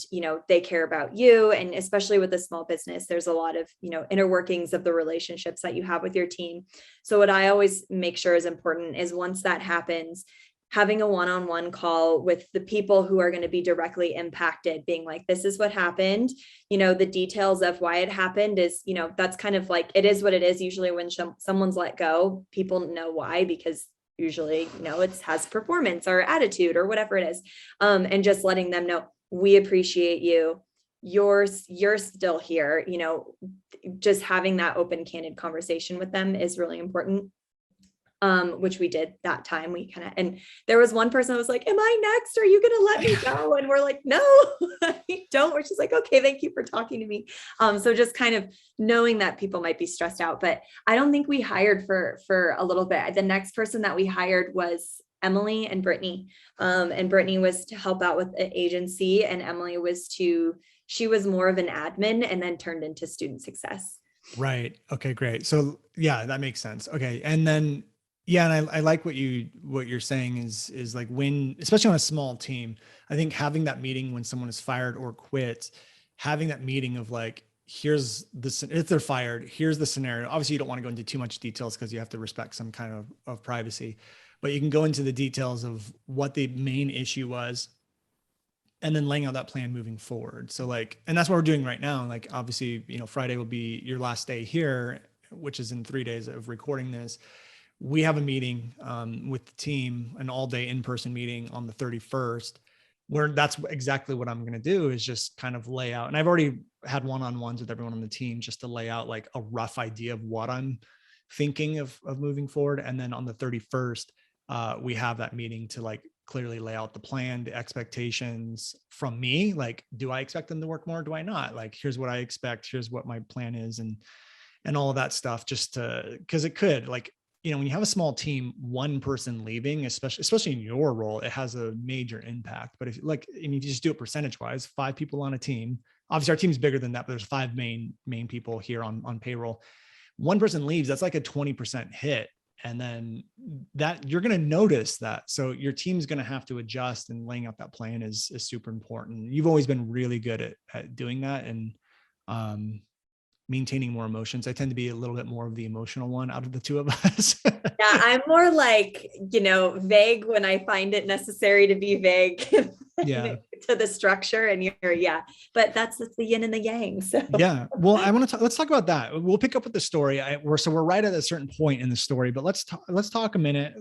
they care about you. And especially with a small business, there's a lot of, inner workings of the relationships that you have with your team. So what I always make sure is important is once that happens, having a one-on-one call with the people who are going to be directly impacted, being like, this is what happened, the details of why it happened is, that's kind of like, it is what it is. Usually when someone's let go, people know why, because usually, it has performance or attitude or whatever it is. And just letting them know, we appreciate you. You're still here. Just having that open, candid conversation with them is really important. Which we did that time. And there was one person that was like, am I next? Are you going to let me go? And we're like, no, don't. We're just like, okay, thank you for talking to me. So just kind of knowing that people might be stressed out, but I don't think we hired for a little bit. The next person that we hired was Emily and Brittany. And Brittany was to help out with the agency, and Emily she was more of an admin and then turned into student success. Right. Okay, great. So yeah, that makes sense. Okay. And then, yeah. And I like what you're saying is like when, especially on a small team, I think having that meeting when someone is fired or quit, having that meeting of like, here's if they're fired, here's the scenario. Obviously you don't want to go into too much details because you have to respect some kind of privacy, but you can go into the details of what the main issue was, and then laying out that plan moving forward. So like, and that's what we're doing right now. Like, obviously, Friday will be your last day here, which is in 3 days of recording this. We have a meeting with the team, an all day in-person meeting on the 31st, where that's exactly what I'm going to do, is just kind of lay out. And I've already had one-on-ones with everyone on the team just to lay out like a rough idea of what I'm thinking of moving forward. And then on the 31st, we have that meeting to like clearly lay out the plan, the expectations from me. Like, do I expect them to work more? Do I not? Like, here's what I expect. Here's what my plan is, and all of that stuff, just to, cause it could, like, when you have a small team, one person leaving, especially in your role, it has a major impact. But if like, and you just do it percentage wise, 5 people on a team, obviously our team's bigger than that, but there's 5 main people here on payroll. One person leaves, that's like a 20% hit. And then that you're going to notice that. So your team's going to have to adjust, and laying out that plan is super important. You've always been really good at doing that, and maintaining more emotions. I tend to be a little bit more of the emotional one out of the two of us. Yeah, I'm more like, vague when I find it necessary to be vague. Yeah. To the structure, and but that's the yin and the yang. So yeah. Well, let's talk about that. We'll pick up with the story. We're right at a certain point in the story, but let's talk a minute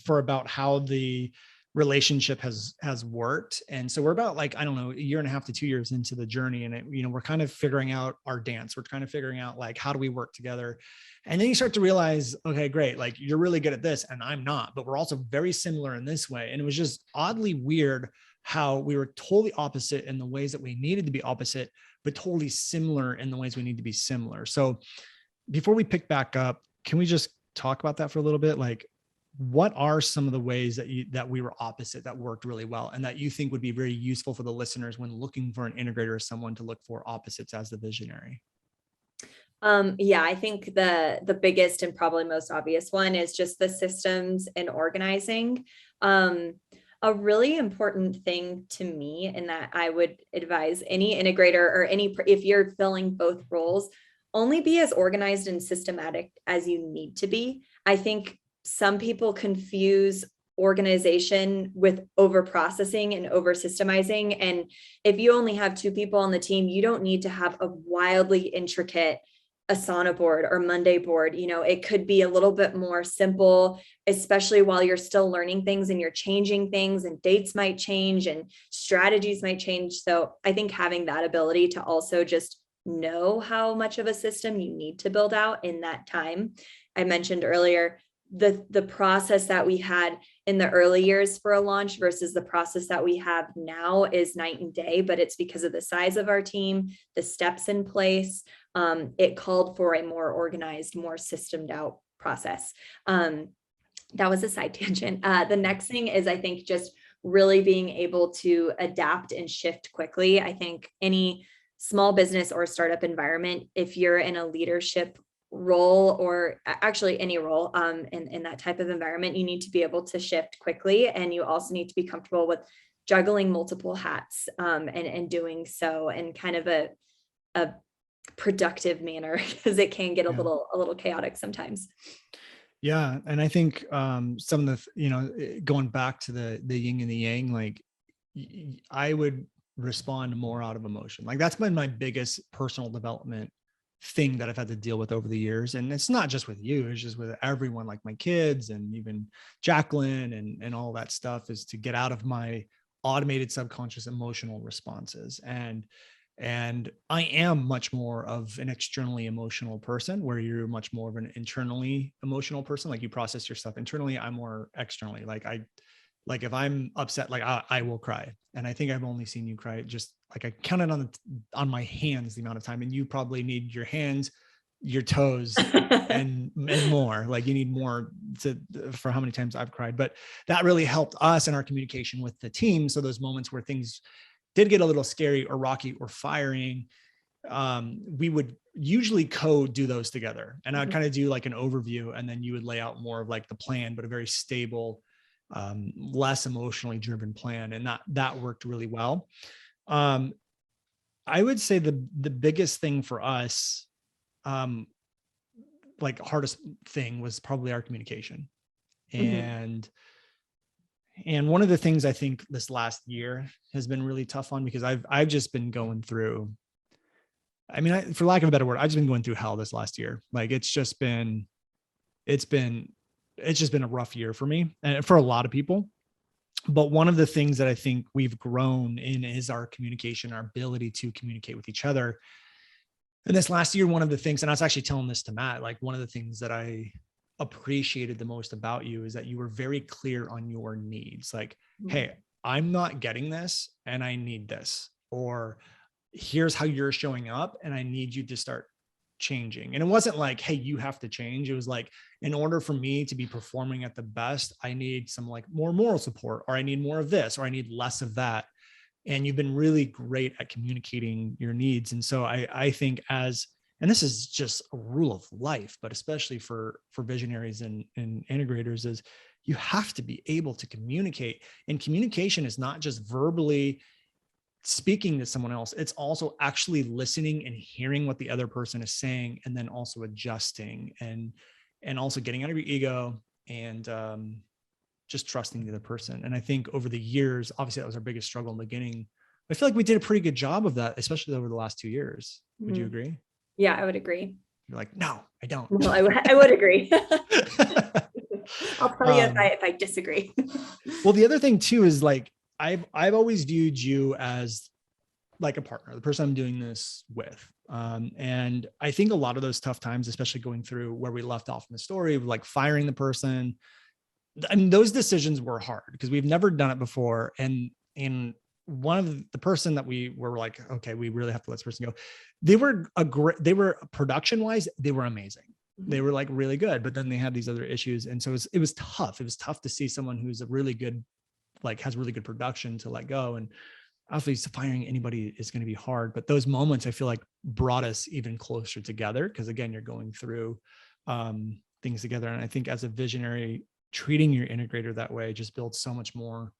about how the relationship has worked. And so we're about like, I don't know, 1.5 to 2 years into the journey. And we're kind of figuring out our dance. We're kind of figuring out like, how do we work together? And then you start to realize, okay, great. Like, you're really good at this and I'm not, but we're also very similar in this way. And it was just oddly weird how we were totally opposite in the ways that we needed to be opposite, but totally similar in the ways we need to be similar. So before we pick back up, can we just talk about that for a little bit? Like, what are some of the ways that we were opposite that worked really well, and that you think would be very useful for the listeners when looking for an integrator, or someone to look for opposites as the visionary? I think the biggest and probably most obvious one is just the systems and organizing. A really important thing to me, and that I would advise any integrator or if you're filling both roles, only be as organized and systematic as you need to be. I think some people confuse organization with over processing and over systemizing. And if you only have 2 people on the team, you don't need to have a wildly intricate Asana board or Monday board. It could be a little bit more simple, especially while you're still learning things and you're changing things, and dates might change and strategies might change. So I think having that ability to also just know how much of a system you need to build out in that time. I mentioned earlier, the process that we had in the early years for a launch versus the process that we have now is night and day, but it's because of the size of our team, the steps in place. It called for a more organized, more systemed out process. that was a side tangent. The next thing is, I think, just really being able to adapt and shift quickly. I think any small business or startup environment, if you're in a leadership role, or actually any role in that type of environment, you need to be able to shift quickly. And you also need to be comfortable with juggling multiple hats and doing so in kind of a productive manner, because it can get a little chaotic sometimes. Yeah. And I think some of the, going back to the yin and the yang, like I would respond more out of emotion. Like that's been my biggest personal development thing that I've had to deal with over the years. And it's not just with you, it's just with everyone, like my kids and even Jacqueline and all that stuff, is to get out of my automated subconscious emotional responses. And I am much more of an externally emotional person, where you're much more of an internally emotional person. Like you process your stuff internally. I'm more externally. Like if I'm upset, like I will cry. And I think I've only seen you cry, just like I counted on my hands the amount of time. And you probably need your hands, your toes, and more. Like you need more for how many times I've cried. But that really helped us in our communication with the team. So those moments where things did get a little scary or rocky or firing, we would usually do those together. And I'd kind of do like an overview, and then you would lay out more of like the plan, but a very stable, less emotionally driven plan. And that worked really well. I would say the biggest thing for us, like hardest thing, was probably our communication. And one of the things I think this last year has been really tough on, because I've just been going through, I mean, for lack of a better word, I've just been going through hell this last year. Like it's just been a rough year for me and for a lot of people. But one of the things that I think we've grown in is our communication, our ability to communicate with each other. And this last year, one of the things, and I was actually telling this to Matt, like one of the things that I appreciated the most about you is that you were very clear on your needs. Like, hey, I'm not getting this and I need this, or here's how you're showing up and I need you to start changing. And it wasn't like, hey, you have to change. It was like, in order for me to be performing at the best, I need some like more moral support, or I need more of this, or I need less of that. And you've been really great at communicating your needs. And so I think and this is just a rule of life, but especially for visionaries and integrators, is you have to be able to communicate. And communication is not just verbally speaking to someone else. It's also actually listening and hearing what the other person is saying, and then also adjusting and also getting out of your ego and just trusting the other person. And I think over the years, obviously that was our biggest struggle in the beginning. I feel like we did a pretty good job of that, especially over the last 2 years. Would you agree? Yeah, I would agree. You're like, no, I don't. No, I would agree. I'll tell you if I disagree. Well, the other thing too is like, I've always viewed you as like a partner, the person I'm doing this with. And I think a lot of those tough times, especially going through where we left off in the story, like firing the person, I mean, those decisions were hard because we've never done it before. And one of the person that we were like, okay, we really have to let this person go. They were production wise, they were amazing. They were like really good, but then they had these other issues. And so it was tough. It was tough to see someone who's a really good, like has really good production to let go. And obviously firing anybody is going to be hard, but those moments I feel like brought us even closer together. Cause again, you're going through things together. And I think as a visionary, treating your integrator that way just builds so much more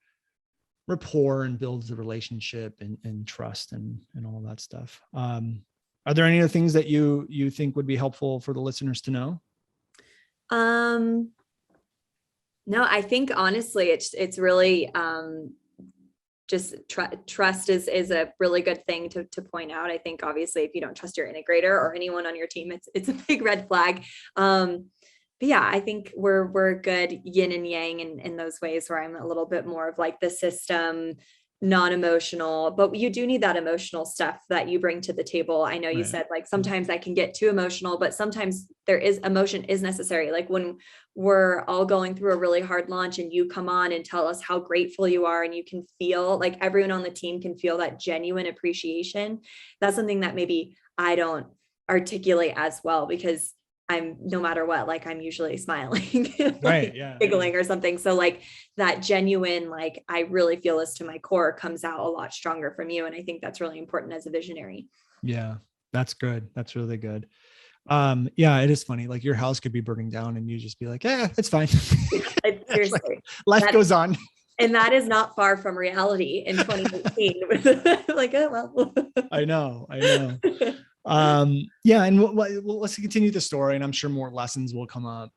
rapport and builds the relationship and trust and all that stuff. Are there any other things that you think would be helpful for the listeners to know? No, I think honestly, it's really just trust is a really good thing to point out. I think obviously if you don't trust your integrator or anyone on your team, it's a big red flag. But yeah, I think we're good yin and yang in those ways where I'm a little bit more of like the system, non-emotional, but you do need that emotional stuff that you bring to the table. I know you said like sometimes I can get too emotional, but sometimes emotion is necessary. Like when we're all going through a really hard launch and you come on and tell us how grateful you are, and you can feel like everyone on the team can feel that genuine appreciation. That's something that maybe I don't articulate as well, because I'm no matter what, like I'm usually smiling, like Right. Yeah. giggling or something. So like that genuine, like I really feel this to my core comes out a lot stronger from you. And I think that's really important as a visionary. Yeah. That's good. That's really good. Yeah, it is funny. Like your house could be burning down and you just be like, yeah, it's fine. Like, It's like, seriously. life That, goes on. and that is not far from reality in 2018. Like, oh, well. I know. Yeah. And let's continue the story. And I'm sure more lessons will come up,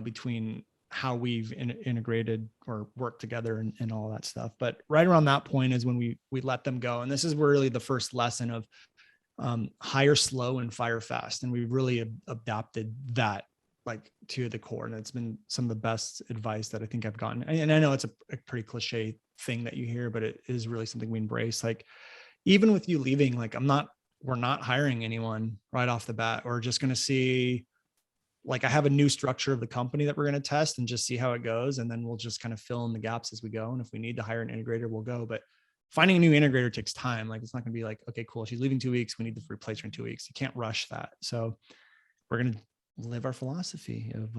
between how we've integrated or worked together and all that stuff. But right around that point is when we let them go. And this is really the first lesson of hire slow and fire fast. And we've really adapted that like to the core. And it's been some of the best advice that I think I've gotten. And I know it's a pretty cliche thing that you hear, but it is really something we embrace. Like even with you leaving, like we're not hiring anyone right off the bat. We're just going to see, like I have a new structure of the company that we're going to test and just see how it goes. And then we'll just kind of fill in the gaps as we go. And if we need to hire an integrator, we'll go. But finding a new integrator takes time. Like it's not going to be like, okay, cool. She's leaving 2 weeks. We need to replace her in 2 weeks. You can't rush that. So we're going to live our philosophy of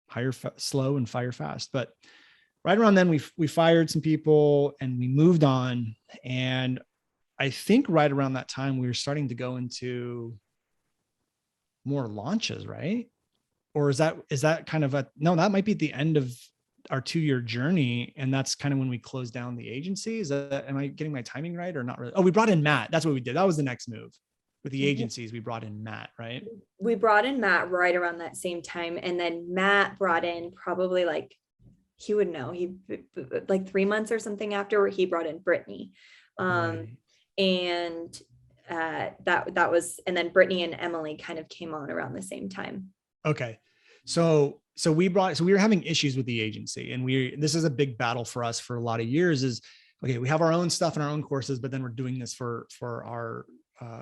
hire slow and fire fast. But right around then we fired some people and we moved on. And I think right around that time, we were starting to go into more launches, right? Or is that kind of no, that might be at the end of our 2-year journey. And that's kind of when we closed down the agency. Am I getting my timing right or not really? Oh, we brought in Matt. That's what we did. That was the next move with the agencies. We brought in Matt, right? We brought in Matt right around that same time. And then Matt brought in probably like, he would know, he like 3 months or something after, where he brought in Brittany. Right. And that was, and then Brittany and Emily kind of came on around the same time. Okay. So we were having issues with the agency, and this is a big battle for us for a lot of years is, okay, we have our own stuff and our own courses, but then we're doing this for our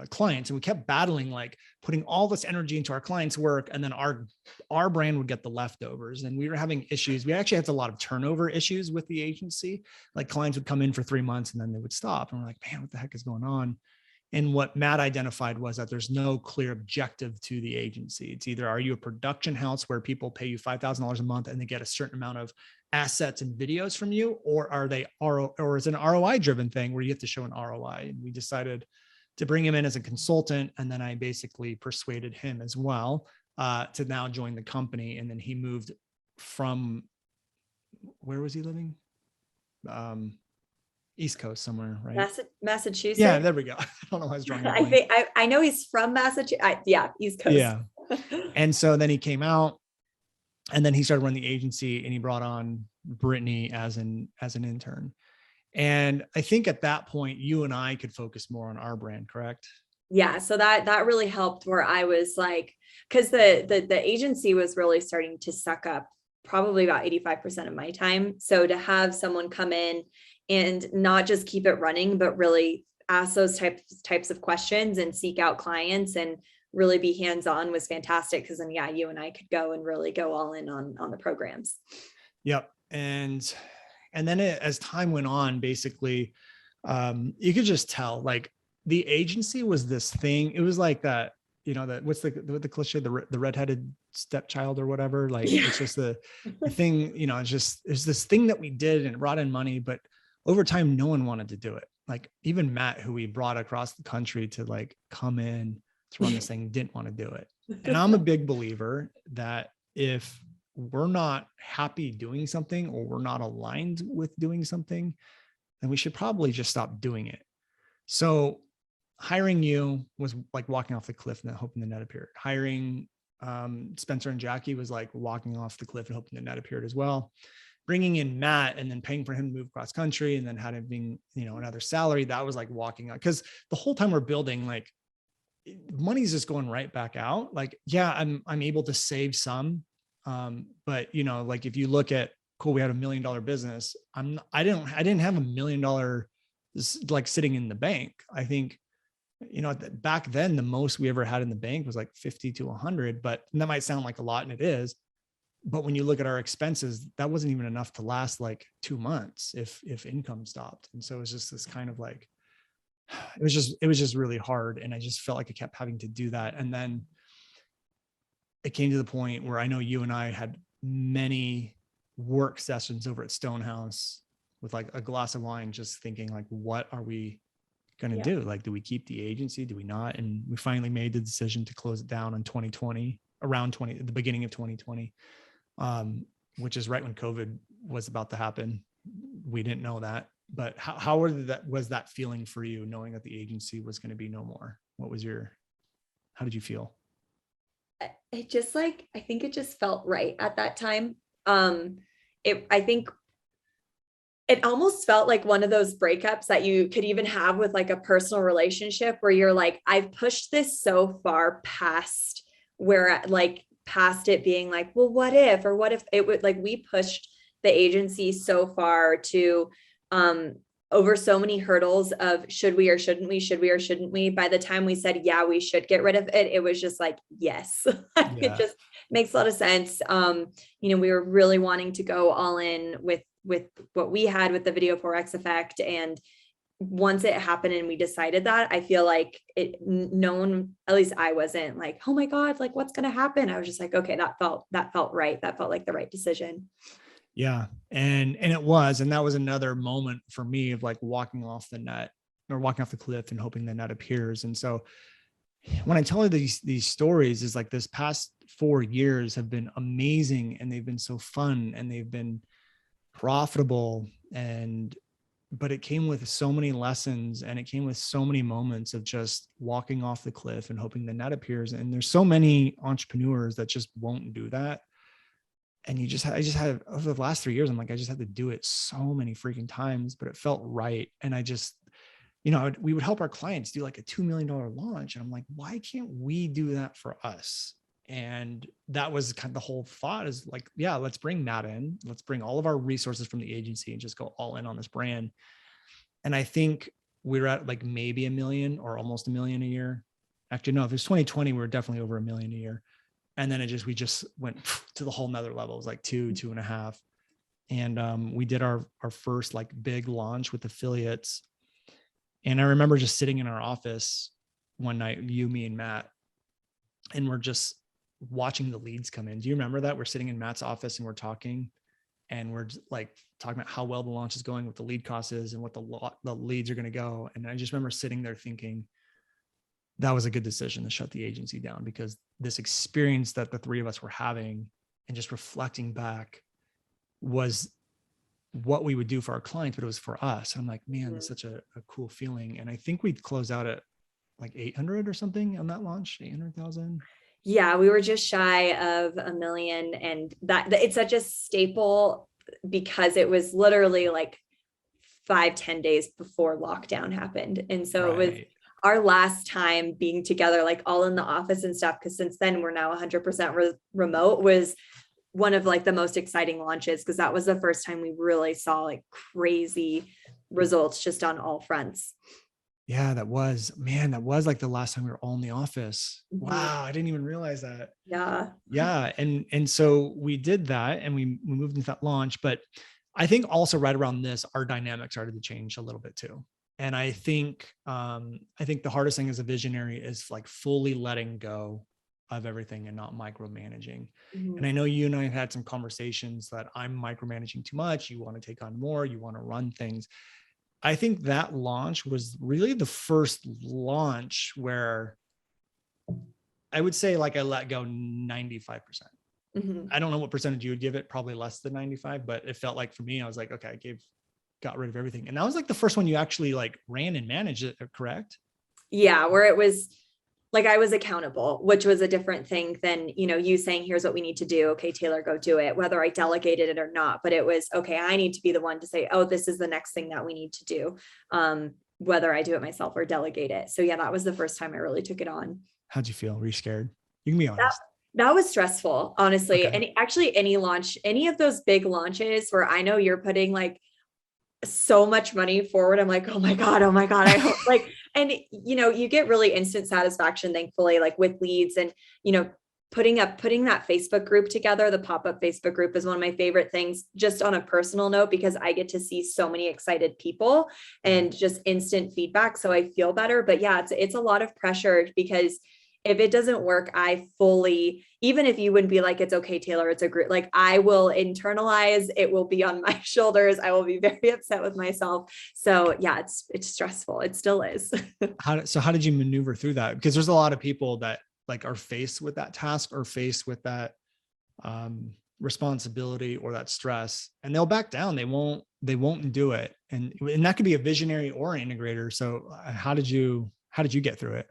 clients. And we kept battling, like putting all this energy into our clients' work. And then our brand would get the leftovers. And we were having issues. We actually had a lot of turnover issues with the agency. Like clients would come in for 3 months and then they would stop. And we're like, man, what the heck is going on? And what Matt identified was that there's no clear objective to the agency. It's either, are you a production house where people pay you $5,000 a month and they get a certain amount of assets and videos from you, or or is it an ROI driven thing where you have to show an ROI? And we decided to bring him in as a consultant. And then I basically persuaded him as well to now join the company. And then he moved from, where was he living? East Coast somewhere, right? Massachusetts. Yeah, there we go. I don't know why I was drawing. I know he's from Massachusetts. Yeah, East Coast. Yeah. And so then he came out, and then he started running the agency, and he brought on Brittany as an intern. And I think at that point, you and I could focus more on our brand, correct? Yeah. So that really helped, where I was like, because the agency was really starting to suck up probably about 85% of my time. So to have someone come in and not just keep it running, but really ask those types of questions and seek out clients and really be hands-on was fantastic. Because then, yeah, you and I could go and really go all in on the programs. Yep. And then as time went on, basically, you could just tell, like the agency was this thing. It was like that, that what's the cliche, the redheaded stepchild or whatever. Like, yeah. It's just the thing, it's this thing that we did and it brought in money, but over time, no one wanted to do it. Like even Matt, who we brought across the country to like come in to run this thing, didn't want to do it. And I'm a big believer that if we're not happy doing something, or we're not aligned with doing something, then we should probably just stop doing it. So hiring you was like walking off the cliff and hoping the net appeared. Hiring Spencer and Jackie was like walking off the cliff and hoping the net appeared as well. Bringing in Matt and then paying for him to move cross country and then having, another salary, that was like walking out. Cause the whole time we're building, like money's just going right back out. Like, yeah, I'm able to save some. But like if you look at, cool, we had $1 million business. I didn't have $1 million like sitting in the bank. I think, back then the most we ever had in the bank was like 50 to 100, but that might sound like a lot, and it is. But when you look at our expenses, that wasn't even enough to last like 2 months if income stopped. And so it was just this kind of like, it was just really hard. And I just felt like I kept having to do that. And then it came to the point where I know you and I had many work sessions over at Stonehouse with like a glass of wine, just thinking like, what are we going to do? Like, do we keep the agency? Do we not? And we finally made the decision to close it down in 2020, the beginning of 2020, which is right when COVID was about to happen. We didn't know that, but how was that feeling for you, knowing that the agency was going to be no more? How did you feel? It just I think it just felt right at that time. I think it almost felt like one of those breakups that you could even have with like a personal relationship where you're like, I've pushed this so far past past it being like, well, what if it would we pushed the agency so far to, over so many hurdles of should we or shouldn't we, by the time we said, yeah, we should get rid of it, it was just like, yes. It just makes a lot of sense. We were really wanting to go all in with what we had with the Video 4X effect. And once it happened and we decided that, I feel like no one, at least I wasn't like, oh my God, like what's going to happen? I was just like, okay, that felt right. That felt like the right decision. Yeah. And it was, and that was another moment for me of like walking off the cliff and hoping the net appears. And so when I tell you these stories, is like this past 4 years have been amazing, and they've been so fun, and they've been profitable, but it came with so many lessons, and it came with so many moments of just walking off the cliff and hoping the net appears. And there's so many entrepreneurs that just won't do that. And I just had, over the last 3 years, I'm like, I just had to do it so many freaking times, but it felt right. And I just, we would help our clients do like a $2 million launch. And I'm like, why can't we do that for us? And that was kind of the whole thought, is like, yeah, let's bring Matt in. Let's bring all of our resources from the agency and just go all in on this brand. And I think we're at like maybe $1 million or almost $1 million a year. Actually, no, if it's 2020, we were definitely over $1 million a year. And then we just went to the whole nother level. It was like 2.5. And we did our first like big launch with affiliates. And I remember just sitting in our office one night, you, me, and Matt, and we're just watching the leads come in. Do you remember that? We're sitting in Matt's office and we're talking, and we're like talking about how well the launch is going, what the lead cost is, and what the leads are going to go. And I just remember sitting there thinking, that was a good decision to shut the agency down, because this experience that the three of us were having and just reflecting back was what we would do for our clients, but it was for us. And I'm like, man, it's such a cool feeling. And I think we'd close out at like 800 or something on that launch, 800,000. Yeah, we were just shy of $1 million. And that it's such a staple, because it was literally like 5-10 days before lockdown happened. And so It was our last time being together, like all in the office and stuff, because since then we're now 100% remote, was one of like the most exciting launches, because that was the first time we really saw like crazy results just on all fronts. Yeah, that was like the last time we were all in the office. Wow. I didn't even realize that. Yeah. Yeah. And so we did that, and we moved into that launch. But I think also right around this, our dynamic started to change a little bit too. And I think the hardest thing as a visionary is like fully letting go of everything and not micromanaging. Mm-hmm. And I know you and I have had some conversations that I'm micromanaging too much. You want to take on more, you want to run things. I think that launch was really the first launch where I would say like I let go 95%. Mm-hmm. I don't know what percentage you would give it, probably less than 95, but it felt like for me, I was like, okay, got rid of everything. And that was like the first one you actually like ran and managed it, correct? Yeah, where it was like I was accountable, which was a different thing than, you saying, here's what we need to do. Okay, Taylor, go do it, whether I delegated it or not. But it was, okay, I need to be the one to say, oh, this is the next thing that we need to do, whether I do it myself or delegate it. So yeah, that was the first time I really took it on. How'd you feel? Were you scared? You can be honest. That was stressful, honestly. Okay. And actually any launch, any of those big launches where I know you're putting like so much money forward, I'm like, oh my God, I hope like, and you get really instant satisfaction, thankfully, like with leads and, putting that Facebook group together. The pop-up Facebook group is one of my favorite things, just on a personal note, because I get to see so many excited people and just instant feedback. So I feel better, but yeah, it's a lot of pressure, because if it doesn't work, I fully, even if you wouldn't be like, it's okay, Taylor, it's a great, like I will internalize, it will be on my shoulders. I will be very upset with myself. So yeah, it's stressful. It still is. How did you maneuver through that? Because there's a lot of people that like are faced with that task or faced with that responsibility or that stress, and they'll back down. They won't do it. And that could be a visionary or an integrator. So how did you get through it?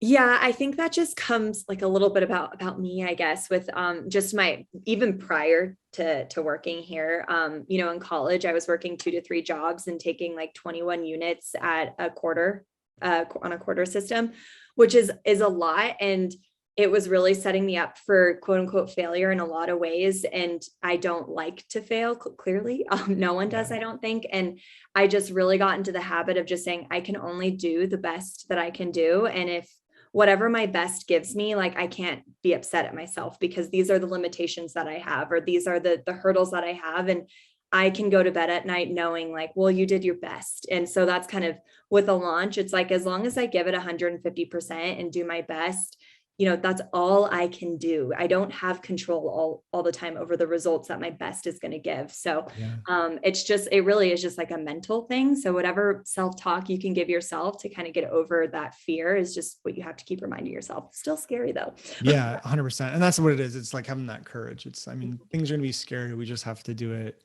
Yeah, I think that just comes like a little bit about me, I guess, with just my, even prior to working here, in college, I was working 2 to 3 jobs and taking like 21 units at a quarter, on a quarter system, which is a lot. And it was really setting me up for quote unquote failure in a lot of ways. And I don't like to fail, clearly. No one does, I don't think. And I just really got into the habit of just saying, I can only do the best that I can do. And if whatever my best gives me, like I can't be upset at myself because these are the limitations that I have, or these are the hurdles that I have. And I can go to bed at night knowing like, well, you did your best. And so that's kind of with a launch, it's like, as long as I give it 150% and do my best, that's all I can do. I don't have control all the time over the results that my best is going to give. So it really is just like a mental thing. So whatever self-talk you can give yourself to kind of get over that fear is just what you have to keep reminding yourself. Still scary though. Yeah, 100%. And that's what it is. It's like having that courage. Things are going to be scary. We just have to do it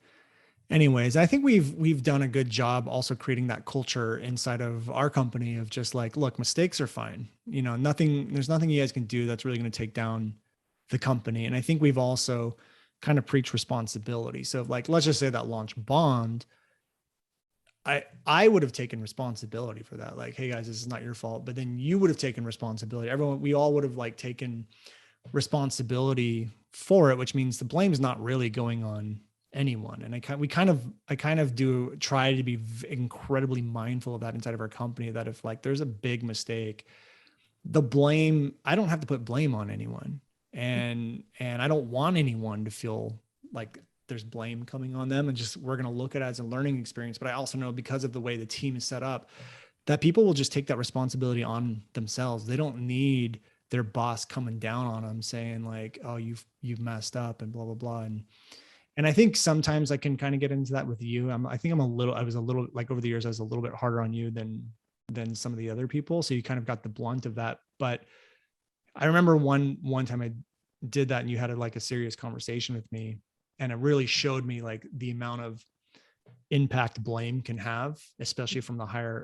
anyways. I think we've done a good job also creating that culture inside of our company of just like, look, mistakes are fine. There's nothing you guys can do that's really going to take down the company. And I think we've also kind of preached responsibility. So like, let's just say that launch bombed. I would have taken responsibility for that. Like, hey guys, this is not your fault. But then you would have taken responsibility. We all would have like taken responsibility for it, which means the blame is not really going on anyone. And I kind of do try to be incredibly mindful of that inside of our company, that if like there's a big mistake, I don't have to put blame on anyone. And I don't want anyone to feel like there's blame coming on them, and just, we're going to look at it as a learning experience. But I also know, because of the way the team is set up, that people will just take that responsibility on themselves. They don't need their boss coming down on them saying like, oh, you've messed up and blah, blah, blah. And I think sometimes I can kind of get into that with you. I was a little like, over the years, I was a little bit harder on you than some of the other people. So you kind of got the blunt of that. But I remember one time I did that, and you had a serious conversation with me, and it really showed me like the amount of impact blame can have, especially from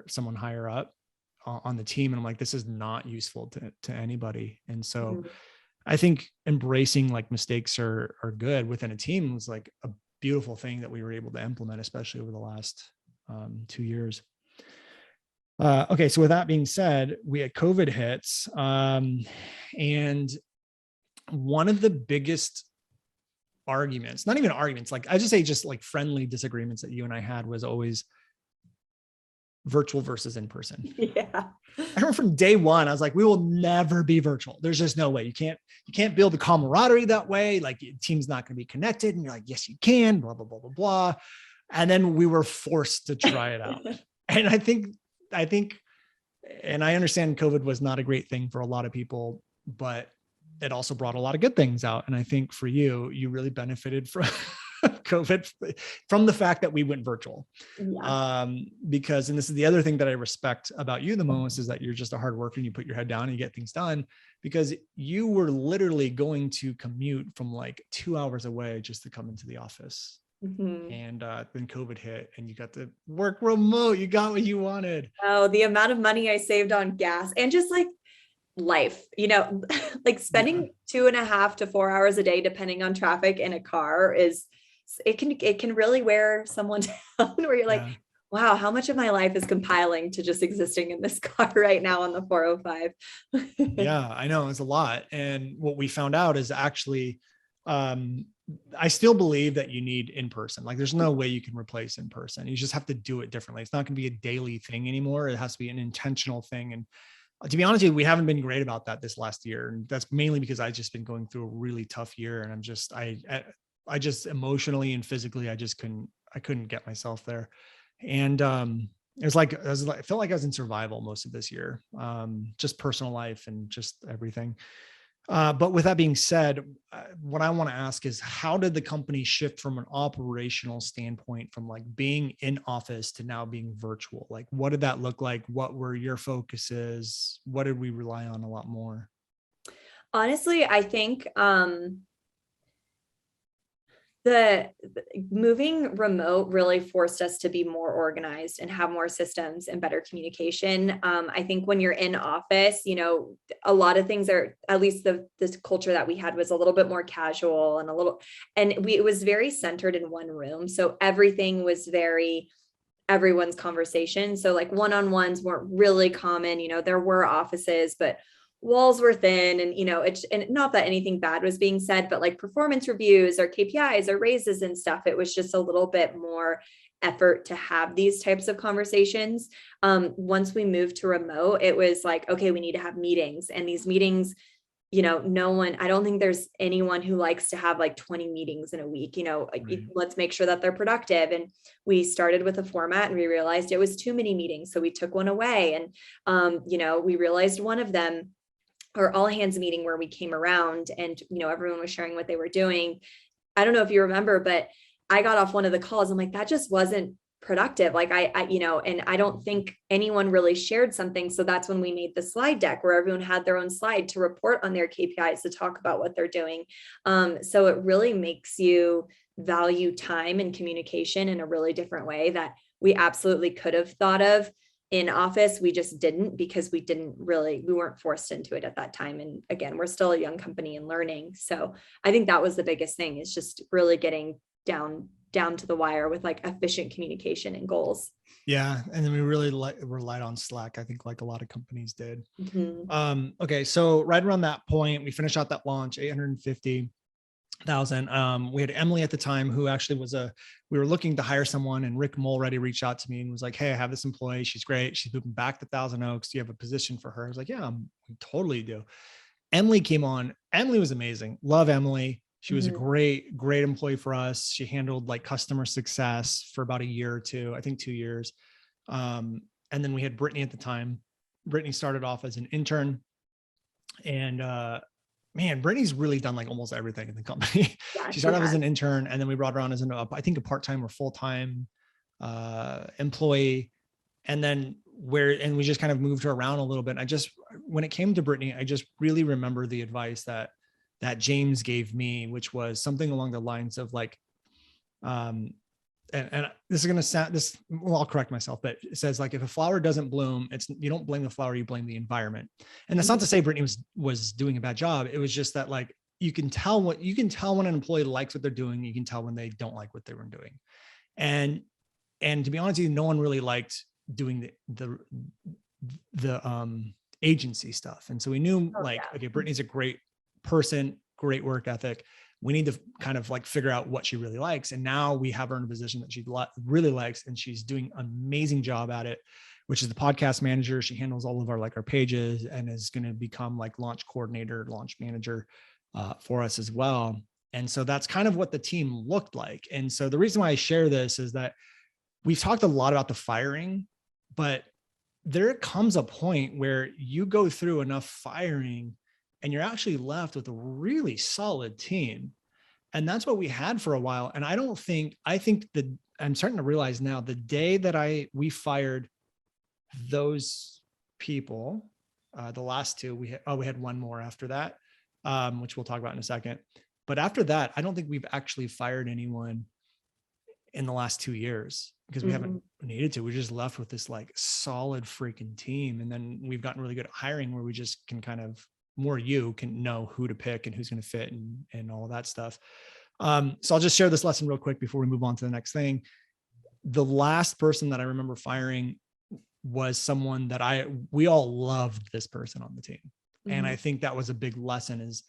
someone higher up on the team. And I'm like, this is not useful to anybody. And so I think embracing like mistakes are good within a team was like a beautiful thing that we were able to implement, especially over the last 2 years. Okay. So with that being said, we had COVID hits, and one of the biggest arguments, not even arguments, like I just say just like friendly disagreements that you and I had, was always virtual versus in person. Yeah. I remember from day one, I was like, we will never be virtual. There's just no way. You can't build the camaraderie that way. Like, your team's not going to be connected. And you're like, yes, you can, blah, blah, blah, blah, blah. And then we were forced to try it out. And I think, and I understand COVID was not a great thing for a lot of people, but it also brought a lot of good things out. And I think for you really benefited from COVID, from the fact that we went virtual. Yeah. Because, and this is the other thing that I respect about you the most, is that you're just a hard worker and you put your head down and you get things done, because you were literally going to commute from like 2 hours away just to come into the office. Mm-hmm. And then COVID hit and you got to work remote. You got what you wanted. Oh, the amount of money I saved on gas and just like life, like spending 2.5 to 4 hours a day, depending on traffic, in a car it can really wear someone down, where you're like, wow, how much of my life is compiling to just existing in this car right now on the 405. Yeah, I know, it's a lot. And what we found out is actually, I still believe that you need in person. Like, there's no way you can replace in person. You just have to do it differently. It's not going to be a daily thing anymore. It has to be an intentional thing. And to be honest with you, we haven't been great about that this last year. And that's mainly because I've just been going through a really tough year. And I just emotionally and physically, I couldn't get myself there. And I felt like I was in survival most of this year, just personal life and just everything. But with that being said, what I want to ask is, how did the company shift from an operational standpoint, from like being in office to now being virtual? Like, what did that look like? What were your focuses? What did we rely on a lot more? Honestly, I think the moving remote really forced us to be more organized and have more systems and better communication. I think when you're in office, a lot of things are, at least this culture that we had was a little bit more casual and it was very centered in one room. So everything was very everyone's conversation. So like one-on-ones weren't really common. There were offices, but walls were thin, and and not that anything bad was being said, but like performance reviews or KPIs or raises and stuff, it was just a little bit more effort to have these types of conversations. Once we moved to remote, it was like, okay, we need to have meetings, and these meetings, I don't think there's anyone who likes to have like 20 meetings in a week. Right. Let's make sure that they're productive. And we started with a format and we realized it was too many meetings. So we took one away, and, we realized one of them, our all hands meeting, where we came around and, everyone was sharing what they were doing. I don't know if you remember, but I got off one of the calls. I'm like, that just wasn't productive. Like and I don't think anyone really shared something. So that's when we made the slide deck where everyone had their own slide to report on their KPIs, to talk about what they're doing. So it really makes you value time and communication in a really different way that we absolutely could have thought of in office. We just didn't, because we weren't forced into it at that time. And again, we're still a young company and learning. So I think that was the biggest thing, is just really getting down to the wire with like efficient communication and goals. Yeah. And then we really relied on Slack, I think, like a lot of companies did. Mm-hmm. Okay. So right around that point, we finished out that launch, 850,000. We had Emily at the time, who actually we were looking to hire someone, and Rick Mulready reached out to me and was like, hey, I have this employee. She's great. She's moving back to Thousand Oaks. Do you have a position for her? I was like, yeah, we totally do. Emily came on. Emily was amazing. Love Emily. She was a great employee for us. She handled like customer success for about a year or two, I think 2 years. And then we had Brittany at the time. Brittany started off as an intern, and man, Brittany's really done like almost everything in the company. Yeah, She started off as an intern, and then we brought her on as I think a part-time or full-time employee. And then we just kind of moved her around a little bit. When it came to Brittany, I just really remember the advice that James gave me, which was something along the lines of like, and this is going to sound I'll correct myself, but it says like, if a flower doesn't bloom, you don't blame the flower, you blame the environment. And that's not to say Brittany was doing a bad job. It was just that like, you can tell when an employee likes what they're doing. You can tell when they don't like what they were doing. And to be honest with you, no one really liked doing the agency stuff. And so we knew okay, Brittany's a great person, great work ethic. We need to kind of like figure out what she really likes. And now we have her in a position that she really likes, and she's doing an amazing job at it, which is the podcast manager. She handles all of our pages, and is going to become like launch coordinator, launch manager for us as well. And so that's kind of what the team looked like. And so the reason why I share this is that we've talked a lot about the firing, but there comes a point where you go through enough firing and you're actually left with a really solid team. And that's what we had for a while. And I think that I'm starting to realize now, the day that we fired those people, the last two, we had one more after that, which we'll talk about in a second. But after that, I don't think we've actually fired anyone in the last 2 years, because we haven't needed to. We're just left with this like solid freaking team. And then we've gotten really good at hiring, where we just can kind of you can know who to pick and who's going to fit and all of that stuff. So I'll just share this lesson real quick before we move on to the next thing. The last person that I remember firing was someone that we all loved this person on the team. And I think that was a big lesson, is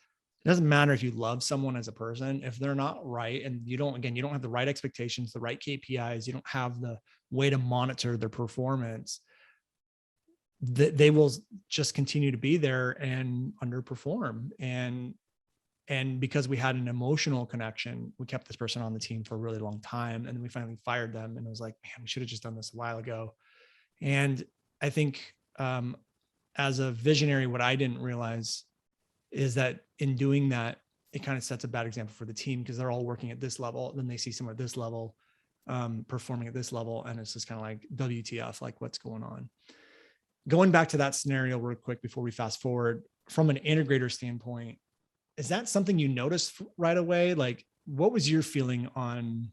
it doesn't matter if you love someone as a person, if they're not right, and you don't have the right expectations, the right KPIs, you don't have the way to monitor their performance, they will just continue to be there and underperform. And because we had an emotional connection, we kept this person on the team for a really long time. And then we finally fired them, and it was like, man, we should have just done this a while ago. And I think as a visionary, what I didn't realize is that in doing that, it kind of sets a bad example for the team because they're all working at this level. Then they see someone at this level performing at this level. And it's just kind of like WTF, like what's going on. Going back to that scenario real quick before we fast forward, from an integrator standpoint, is that something you noticed right away? Like, what was your feeling on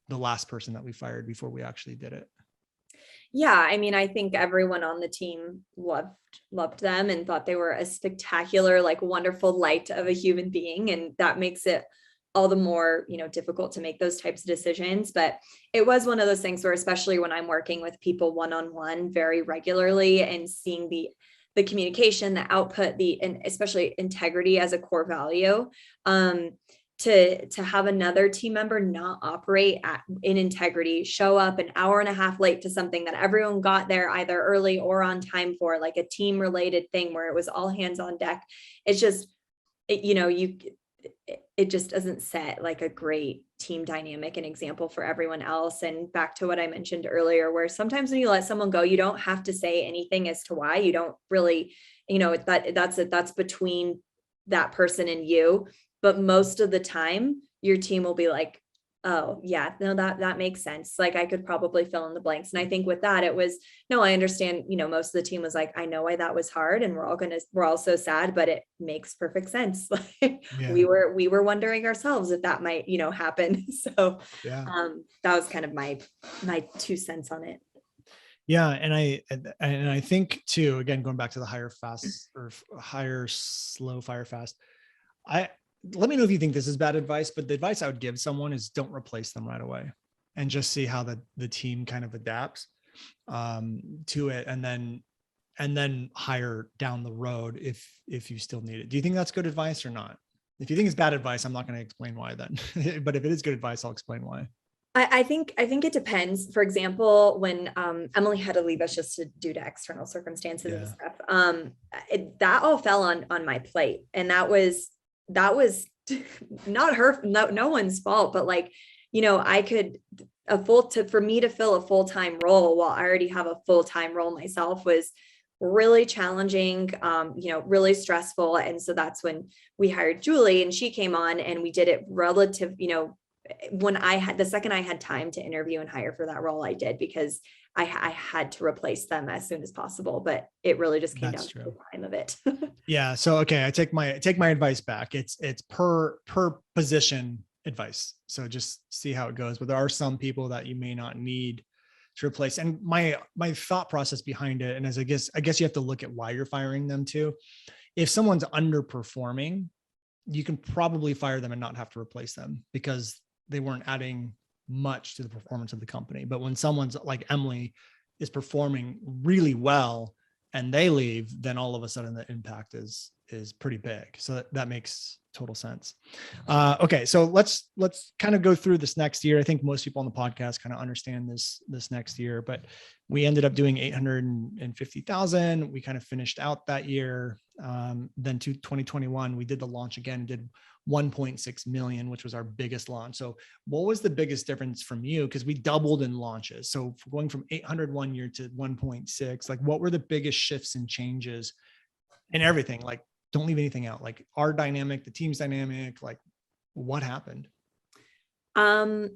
the last person that we fired before we actually did it? Yeah, I mean, I think everyone on the team loved them and thought they were a spectacular, like wonderful light of a human being. And that makes it all the more, difficult to make those types of decisions. But it was one of those things where, especially when I'm working with people one-on-one very regularly and seeing the communication, the output, and especially integrity as a core value, to have another team member not operate in integrity, show up an hour and a half late to something that everyone got there either early or on time for, like a team related thing where it was all hands on deck. It's just, it just doesn't set like a great team dynamic and example for everyone else. And back to what I mentioned earlier, where sometimes when you let someone go, you don't have to say anything as to why. You don't really, that's between that person and you. But most of the time, your team will be like, oh yeah, no, that makes sense. Like I could probably fill in the blanks. And I think with that, it was, no, I understand, most of the team was like, I know why that was hard. And we're all so sad, but it makes perfect sense. Like Yeah. we were wondering ourselves if that might, happen. So Yeah. that was kind of my 2 cents on it. Yeah. And I think too, again, going back to the hire fast or hire slow, fire fast, let me know if you think this is bad advice, but the advice I would give someone is don't replace them right away and just see how the team kind of adapts to it. And then hire down the road if you still need it. Do you think that's good advice or not? If you think it's bad advice, I'm not going to explain why then, but if it is good advice, I'll explain why. I think it depends. For example, when Emily had to leave us just due to external circumstances and stuff, that all fell on my plate, and that was not no one's fault, but like, I could for me to fill a full-time role while I already have a full-time role myself was really challenging, really stressful. And so that's when we hired Julie, and she came on and we did it when the second I had time to interview and hire for that role, I did, because I had to replace them as soon as possible, but it really just came down to the time of it. Yeah. So, okay. I take my advice back. It's per position advice. So just see how it goes, but there are some people that you may not need to replace. And my thought process behind it, and as I guess you have to look at why you're firing them too. If someone's underperforming, you can probably fire them and not have to replace them because they weren't adding much to the performance of the company. But when someone's like Emily is performing really well and they leave, then all of a sudden the impact is pretty big. So that makes total sense. Okay. So let's kind of go through this next year. I think most people on the podcast kind of understand this next year, but we ended up doing 850,000. We kind of finished out that year. Then to 2021, we did the launch again, did 1.6 million, which was our biggest launch. So what was the biggest difference from you? Because we doubled in launches. So going from 800 one year to 1.6, like what were the biggest shifts and changes and everything? Like, don't leave anything out. Like our dynamic, the team's dynamic, like what happened? From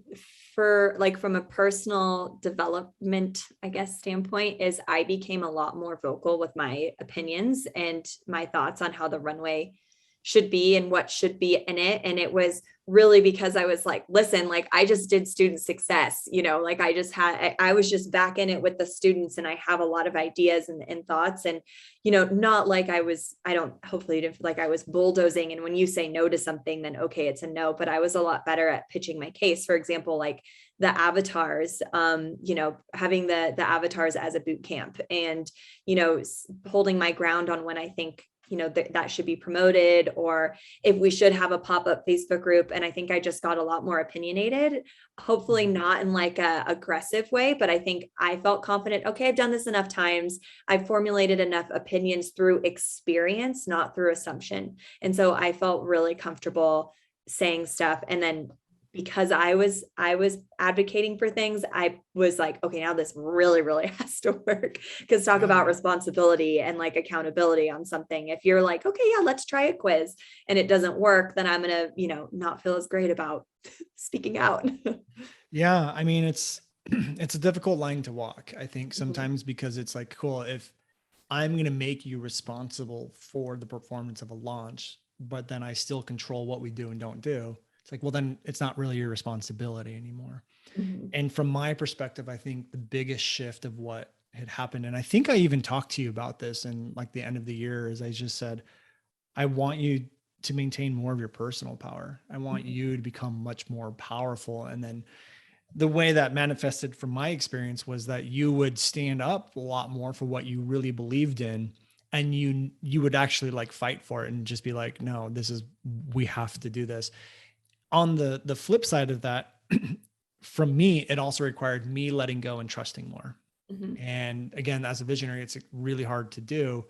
a personal development, I guess, standpoint, is I became a lot more vocal with my opinions and my thoughts on how the runway should be and what should be in it. And it was really because I was like, listen, like I just did student success, like I was just back in it with the students, and I have a lot of ideas and thoughts, and, not like hopefully you didn't feel like I was bulldozing. And when you say no to something, then okay, it's a no, but I was a lot better at pitching my case. For example, like the avatars, having the avatars as a boot camp, and, holding my ground on when I think that should be promoted, or if we should have a pop-up Facebook group. And I think I just got a lot more opinionated, hopefully not in like a aggressive way, but I think I felt confident. Okay, I've done this enough times. I've formulated enough opinions through experience, not through assumption. And so I felt really comfortable saying stuff and then because I was advocating for things, I was like, okay, now this really, really has to work. Because talk about responsibility and like accountability on something. If you're like, okay, yeah, let's try a quiz and it doesn't work, then I'm gonna, not feel as great about speaking out. Yeah. I mean, it's a difficult line to walk, I think, sometimes, because it's like, cool, if I'm going to make you responsible for the performance of a launch, but then I still control what we do and don't do. It's like, well, then it's not really your responsibility anymore. Mhm. And from my perspective, I think the biggest shift of what had happened, and I think I even talked to you about this in like the end of the year, is I just said, I want you to maintain more of your personal power. I want you to become much more powerful. And then the way that manifested from my experience was that you would stand up a lot more for what you really believed in, and you would actually like fight for it and just be like, no, we have to do this. On the flip side of that, from me, it also required me letting go and trusting more. Mhm. And again, as a visionary, it's really hard to do,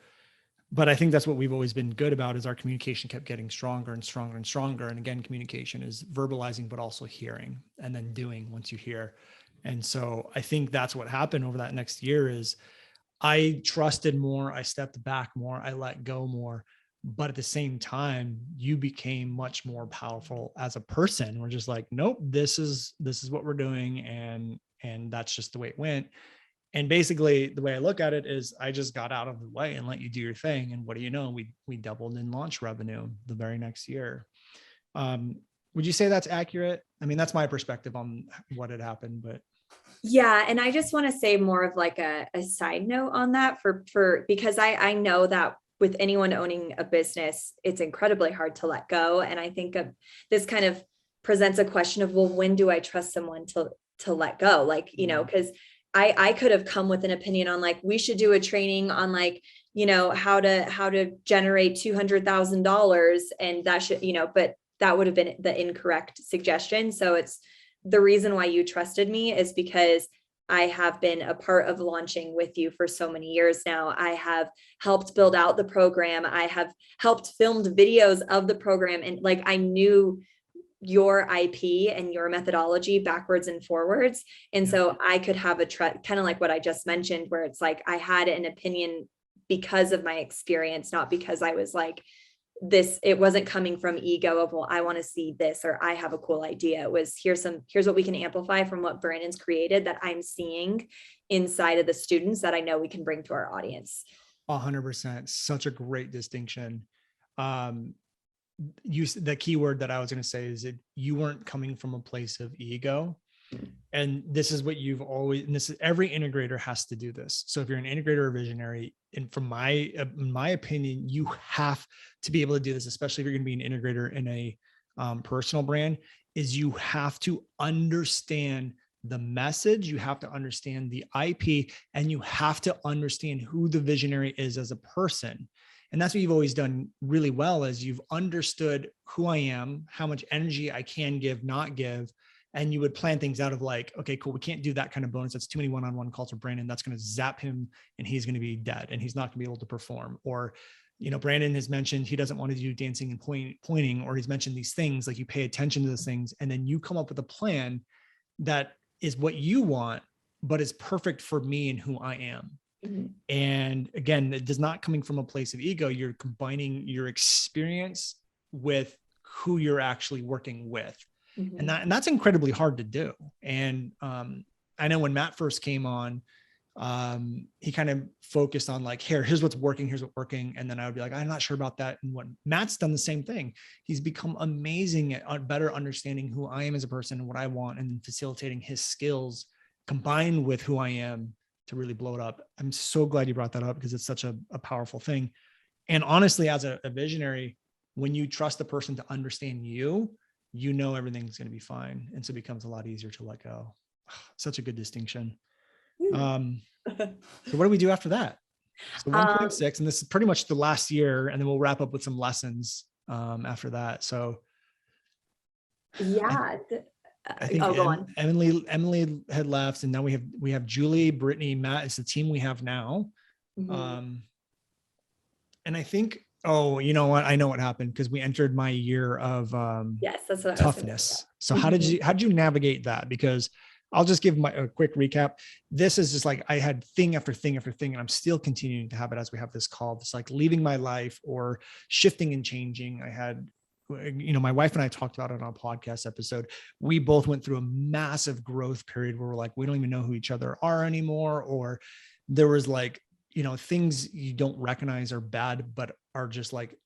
but I think that's what we've always been good about, is our communication kept getting stronger and stronger and stronger. And again, communication is verbalizing, but also hearing, and then doing once you hear. And so I think that's what happened over that next year is I trusted more, I stepped back more, I let go more. But at the same time, you became much more powerful as a person. We're just like, nope, this is what we're doing. And that's just the way it went. And basically the way I look at it is I just got out of the way and let you do your thing. And what do you know? We doubled in launch revenue the very next year. Would you say that's accurate? I mean, that's my perspective on what had happened, but Yeah. And I just want to say more of like a side note on that because I know that with anyone owning a business, it's incredibly hard to let go. And I think this kind of presents a question of, well, when do I trust someone to let go? Like, because I could have come with an opinion on like, we should do a training on like, how to generate $200,000, and that should, but that would have been the incorrect suggestion. So it's the reason why you trusted me is because I have been a part of launching with you for so many years now. I have helped build out the program. I have helped filmed videos of the program. And like, I knew your IP and your methodology backwards and forwards. And so I could have kind of like what I just mentioned, where it's like, I had an opinion because of my experience, not because I was like, it wasn't coming from ego of, well, I want to see this, or I have a cool idea. It was, here's what we can amplify from what Brandon's created that I'm seeing inside of the students that I know we can bring to our audience. 100%. Such a great distinction. The key word that I was going to say is that you weren't coming from a place of ego. And this is what you've always, and this is, every integrator has to do this. So if you're an integrator or visionary, and from my opinion, you have to be able to do this, especially if you're going to be an integrator in a personal brand, is you have to understand the message, you have to understand the IP, and you have to understand who the visionary is as a person. And that's what you've always done really well, is you've understood who I am, how much energy I can give, not give. And you would plan things out of like, okay, cool, we can't do that kind of bonus. That's too many one-on-one calls for Brandon. That's going to zap him and he's going to be dead and he's not going to be able to perform. Or, Brandon has mentioned he doesn't want to do dancing and pointing, or he's mentioned these things, like you pay attention to those things. And then you come up with a plan that is what you want, but is perfect for me and who I am. Mm-hmm. And again, it does not coming from a place of ego. You're combining your experience with who you're actually working with. Mm-hmm. And that's incredibly hard to do. And I know when Matt first came on, he kind of focused on like, here's what's working, here's what's working. And then I would be like, I'm not sure about that. And what Matt's done the same thing. He's become amazing at better understanding who I am as a person and what I want, and facilitating his skills combined with who I am to really blow it up. I'm so glad you brought that up, because it's such a powerful thing. And honestly, as a visionary, when you trust the person to understand you, everything's going to be fine. And so it becomes a lot easier to let go. Such a good distinction. So what do we do after that? So 1.6, and this is pretty much the last year, and then we'll wrap up with some lessons after that. So yeah, I think Emily had left, and now we have Julie, Brittany, Matt. It's the team we have now. Mm-hmm. And I think, Oh, you know what? I know what happened because we entered my year of Yes, that's what I was thinking. toughness. So Mhm. how did you navigate that? Because I'll just give a quick recap. This is just like I had thing after thing after thing, and I'm still continuing to have it as we have this call. It's like leaving my life or shifting and changing. I had, my wife and I talked about it on a podcast episode. We both went through a massive growth period where we're like, we don't even know who each other are anymore. Or there was like, things you don't recognize are bad, but are just like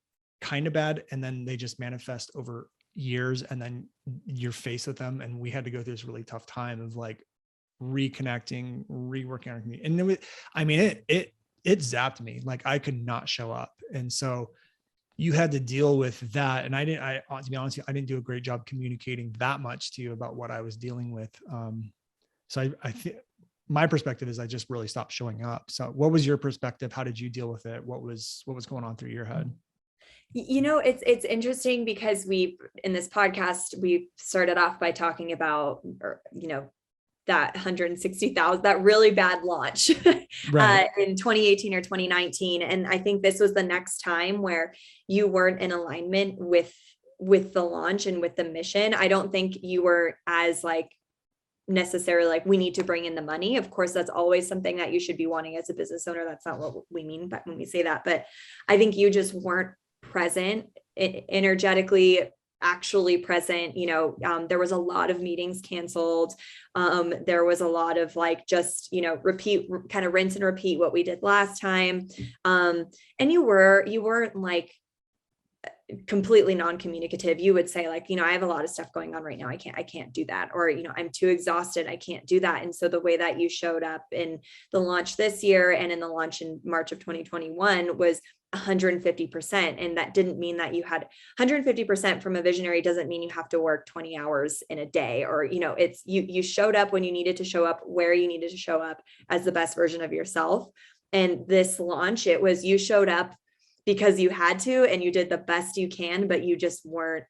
kind of bad. And then they just manifest over years, and then you're faced with them. And we had to go through this really tough time of like reconnecting, reworking our community. And it zapped me. Like I could not show up. And so you had to deal with that. And to be honest, I didn't do a great job communicating that much to you about what I was dealing with. So I think my perspective is I just really stopped showing up. So what was your perspective? How did you deal with it? What was going on through your head? It's interesting because in this podcast, we started off by talking about, that 160,000, that really bad launch Right. in 2018 or 2019. And I think this was the next time where you weren't in alignment with the launch and with the mission. I don't think you were as like necessarily like, we need to bring in the money. Of course, that's always something that you should be wanting as a business owner. That's not what we mean but when we say that, but I think you just weren't present energetically, actually present. There was a lot of meetings canceled. There was a lot of like, just, repeat, kind of rinse and repeat what we did last time. And you weren't like completely non-communicative. You would say like, I have a lot of stuff going on right now. I can't do that. Or, I'm too exhausted. I can't do that. And so the way that you showed up in the launch this year and in the launch in March of 2021 was 150%. And that didn't mean that you had 150% from a visionary. Doesn't mean you have to work 20 hours in a day, or, it's you showed up when you needed to show up, where you needed to show up as the best version of yourself. And this launch, it was, you showed up because you had to, and you did the best you can, but you just weren't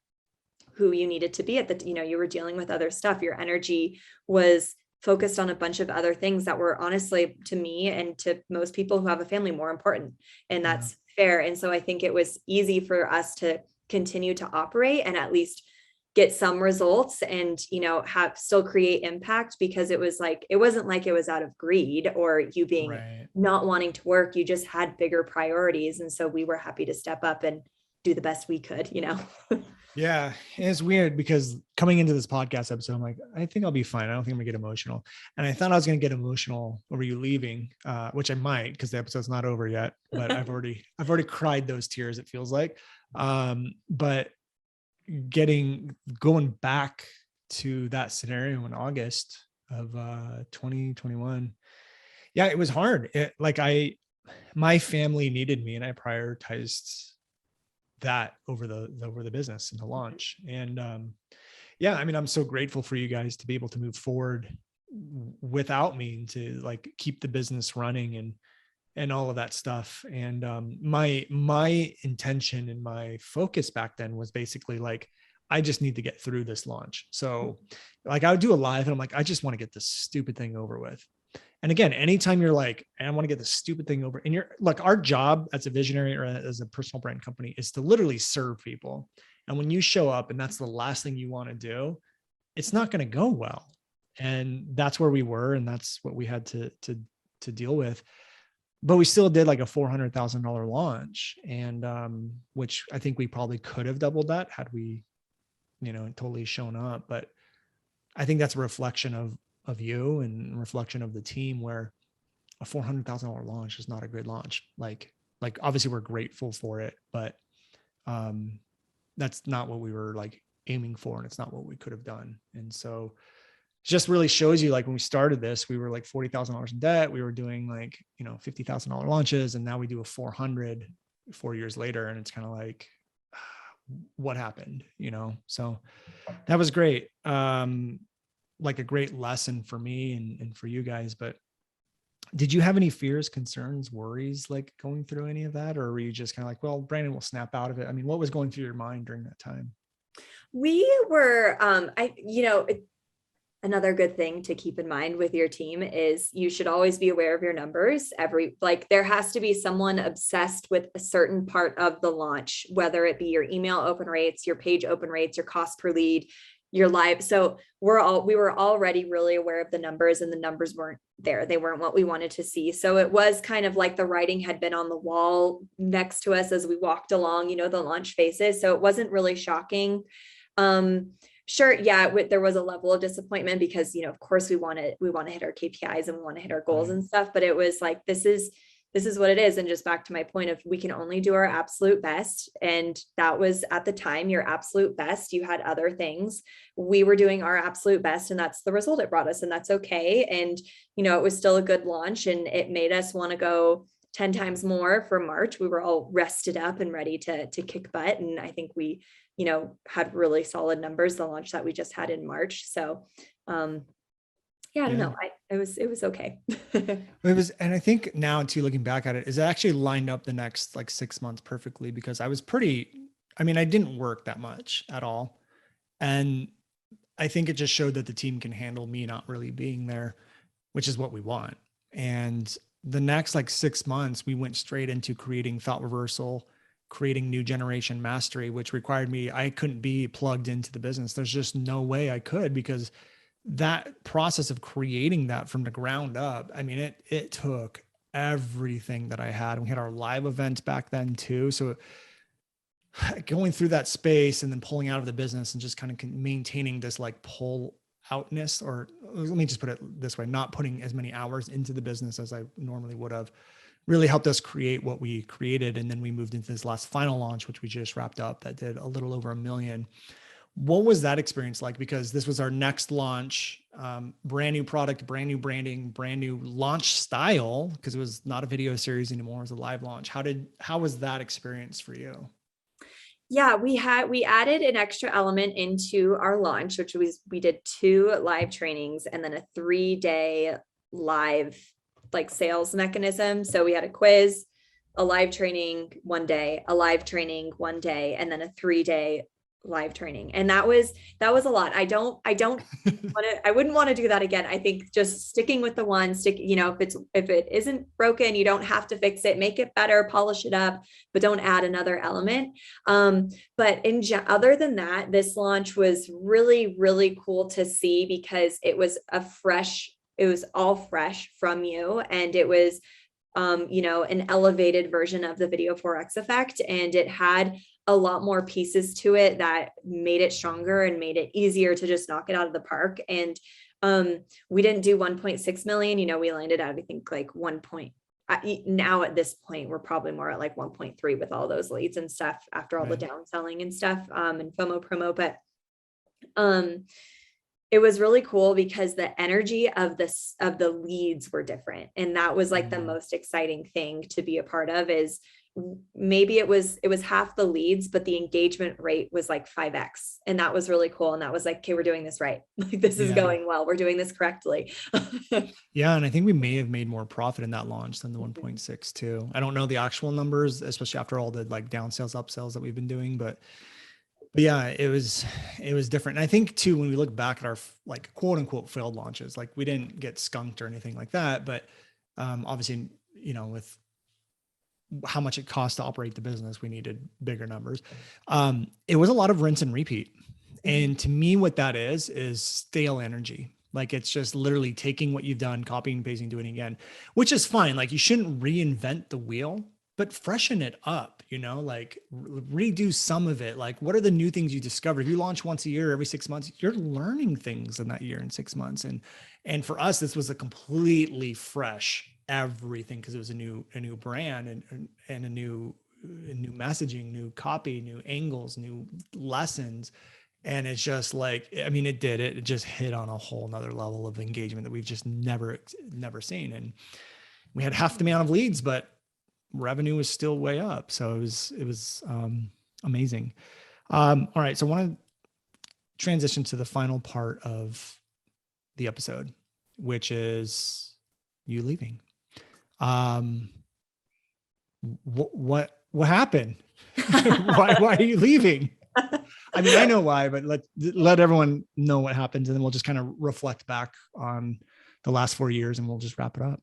who you needed to be you were dealing with other stuff. Your energy was focused on a bunch of other things that were, honestly, to me and to most people who have a family, more important. And that's fair. And so I think it was easy for us to continue to operate and at least get some results and, have still create impact, because it wasn't like it was out of greed or you being Right. not wanting to work. You just had bigger priorities. And so we were happy to step up and do the best we could. Yeah. And it's weird because coming into this podcast episode, I'm like, I think I'll be fine. I don't think I'm gonna get emotional. And I thought I was gonna get emotional over you leaving, which I might, because the episode's not over yet, but I've already cried those tears, it feels like. But going back to that scenario in August of 2021, yeah, it was hard. My family needed me, and I prioritized that over the business and the launch. And yeah, I mean, I'm so grateful for you guys to be able to move forward without me and to like keep the business running and all of that stuff. And my intention and my focus back then was basically like, I just need to get through this launch. So like I would do a live and I'm like, I just want to get this stupid thing over with. And again, anytime you're like, I want to get this stupid thing over, and our job as a visionary or as a personal brand company is to literally serve people. And when you show up and that's the last thing you want to do, it's not going to go well. And that's where we were. And that's what we had to deal with. But we still did like a $400,000 launch, and which I think we probably could have doubled that had we, totally shown up. But I think that's a reflection of you and reflection of the team, where a $400,000 launch is not a good launch. Like obviously we're grateful for it, but that's not what we were like aiming for. And it's not what we could have done. And so it just really shows you, like when we started this, we were like $40,000 in debt. We were doing like, $50,000 launches. And now we do a 400 4 years later. And it's kind of like, what happened, So that was great. Like a great lesson for me and for you guys. But did you have any fears, concerns, worries, like going through any of that? Or were you just kind of like, well, Brandon will snap out of it? I mean, what was going through your mind during that time? We were, another good thing to keep in mind with your team is you should always be aware of your numbers. There has to be someone obsessed with a certain part of the launch, whether it be your email open rates, your page open rates, your cost per lead, your live. So we were already really aware of the numbers, and the numbers weren't there. They weren't what we wanted to see. So it was kind of like the writing had been on the wall next to us as we walked along, the launch phases. So it wasn't really shocking. Sure. Yeah. There was a level of disappointment because, of course we want to hit our KPIs and we want to hit our goals and stuff, but it was like, this is what it is. And just back to my point of, we can only do our absolute best. And that was at the time, your absolute best. You had other things. We were doing our absolute best, and that's the result it brought us. And that's okay. And, it was still a good launch, and it made us want to go 10 times more for March. We were all rested up and ready to kick butt. And I think we, had really solid numbers, the launch that we just had in March. So, I don't know. It was okay. It was, and I think now too, looking back at it, is it actually lined up the next like 6 months perfectly, because I didn't work that much at all. And I think it just showed that the team can handle me not really being there, which is what we want. And the next like 6 months, we went straight into creating thought reversal, creating new generation mastery, which required I couldn't be plugged into the business. There's just no way I could, because that process of creating that from the ground up, it took everything that I had. We had our live events back then too. So going through that space and then pulling out of the business and just kind of maintaining this like pull outness, or let me just put it this way, not putting as many hours into the business as I normally would have, really helped us create what we created. And then we moved into this last final launch, which we just wrapped up, that did a little over 1 million. What was that experience like? Because this was our next launch, brand new product, brand new branding, brand new launch style, because it was not a video series anymore, it was a live launch. How was that experience for you? Yeah, we added an extra element into our launch, which was, we did 2 live trainings and then a 3-day live like sales mechanism. So we had a quiz, a live training 1 day, a live training 1 day, and then a 3-day live training. And that was a lot. I wouldn't want to do that again. I think just sticking with the one, if it isn't broken, you don't have to fix it, make it better, polish it up, but don't add another element. But other than that, this launch was really, really cool to see, because it was all fresh from you. And it was, an elevated version of the Video 4X effect. And it had a lot more pieces to it that made it stronger and made it easier to just knock it out of the park. And we didn't do 1.6 million, we landed at, I think, like now at this point, we're probably more at like 1.3 with all those leads and stuff after all the downselling and stuff, and FOMO promo. But it was really cool because the energy of the leads were different. And that was like the most exciting thing to be a part of. Is maybe it was half the leads, but the engagement rate was like 5x. And that was really cool. And that was like, okay, we're doing this right. Like, this is going well. We're doing this correctly. Yeah. And I think we may have made more profit in that launch than the 1.6 too. I don't know the actual numbers, especially after all the like down sales, upsells that we've been doing, but yeah, it was different. And I think too, when we look back at our like quote unquote failed launches, like we didn't get skunked or anything like that, but obviously, with how much it costs to operate the business, we needed bigger numbers. It was a lot of rinse and repeat. And to me, what that is stale energy. Like, it's just literally taking what you've done, copying and pasting, doing it again, which is fine. Like, you shouldn't reinvent the wheel, but freshen it up, like redo some of it. Like, what are the new things you discovered? If you launch once a year, every 6 months, you're learning things in that year in 6 months. And for us, this was a completely fresh everything, because it was a new brand and a new messaging, new copy, new angles, new lessons. And it's just like, it just hit on a whole nother level of engagement that we've just never seen. And we had half the amount of leads, but revenue was still way up. So it was amazing. All right. So I want to transition to the final part of the episode, which is you leaving. What happened? Why are you leaving? I mean, I know why, but let everyone know what happens, and then we'll just kind of reflect back on the last 4 years, and we'll just wrap it up.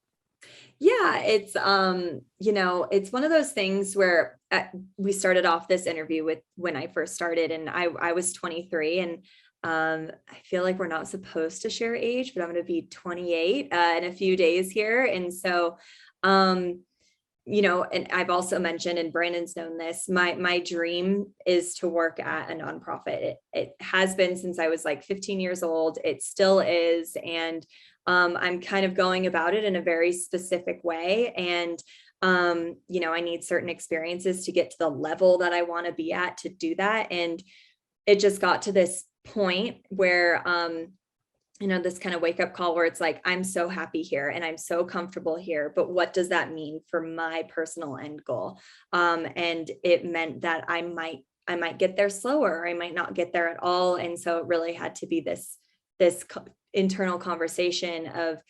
Yeah, it's it's one of those things where we started off this interview with when I first started, and I was 23, and I feel like we're not supposed to share age, but I'm going to be 28 in a few days here, and so and I've also mentioned, and Brandon's known this, my dream is to work at a nonprofit. It has been since I was like 15 years old. It still is. And I'm kind of going about it in a very specific way. And, I need certain experiences to get to the level that I want to be at to do that. And it just got to this point where, this kind of wake up call where it's like, I'm so happy here and I'm so comfortable here, but what does that mean for my personal end goal? And it meant that I might get there slower, or I might not get there at all. And so it really had to be this internal conversation of,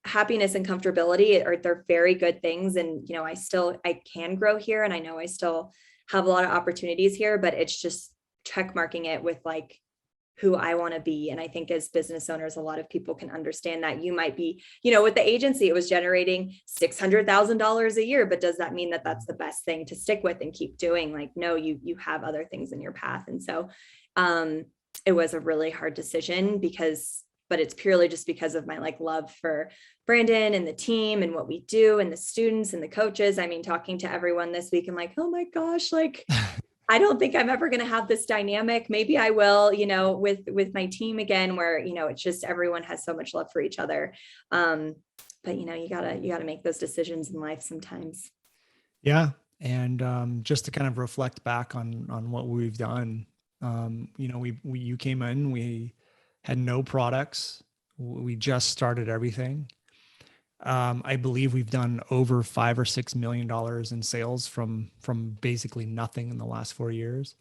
happiness and comfortability they're very good things. And, I can grow here, and I know I still have a lot of opportunities here, but it's just check marking it with like who I want to be. And I think as business owners, a lot of people can understand that you might be, with the agency, it was generating $600,000 a year, but does that mean that that's the best thing to stick with and keep doing? Like, no, you have other things in your path. And so it was a really hard decision but it's purely just because of my like love for Brandon and the team and what we do and the students and the coaches. I mean, talking to everyone this week, I'm like, oh my gosh, like, I don't think I'm ever going to have this dynamic. Maybe I will, with my team again, where, it's just everyone has so much love for each other. But you gotta make those decisions in life sometimes. Yeah. And just to kind of reflect back on what we've done, you came in, we had no products. We just started everything. I believe we've done over $5 or $6 million in sales from basically nothing in the last 4 years.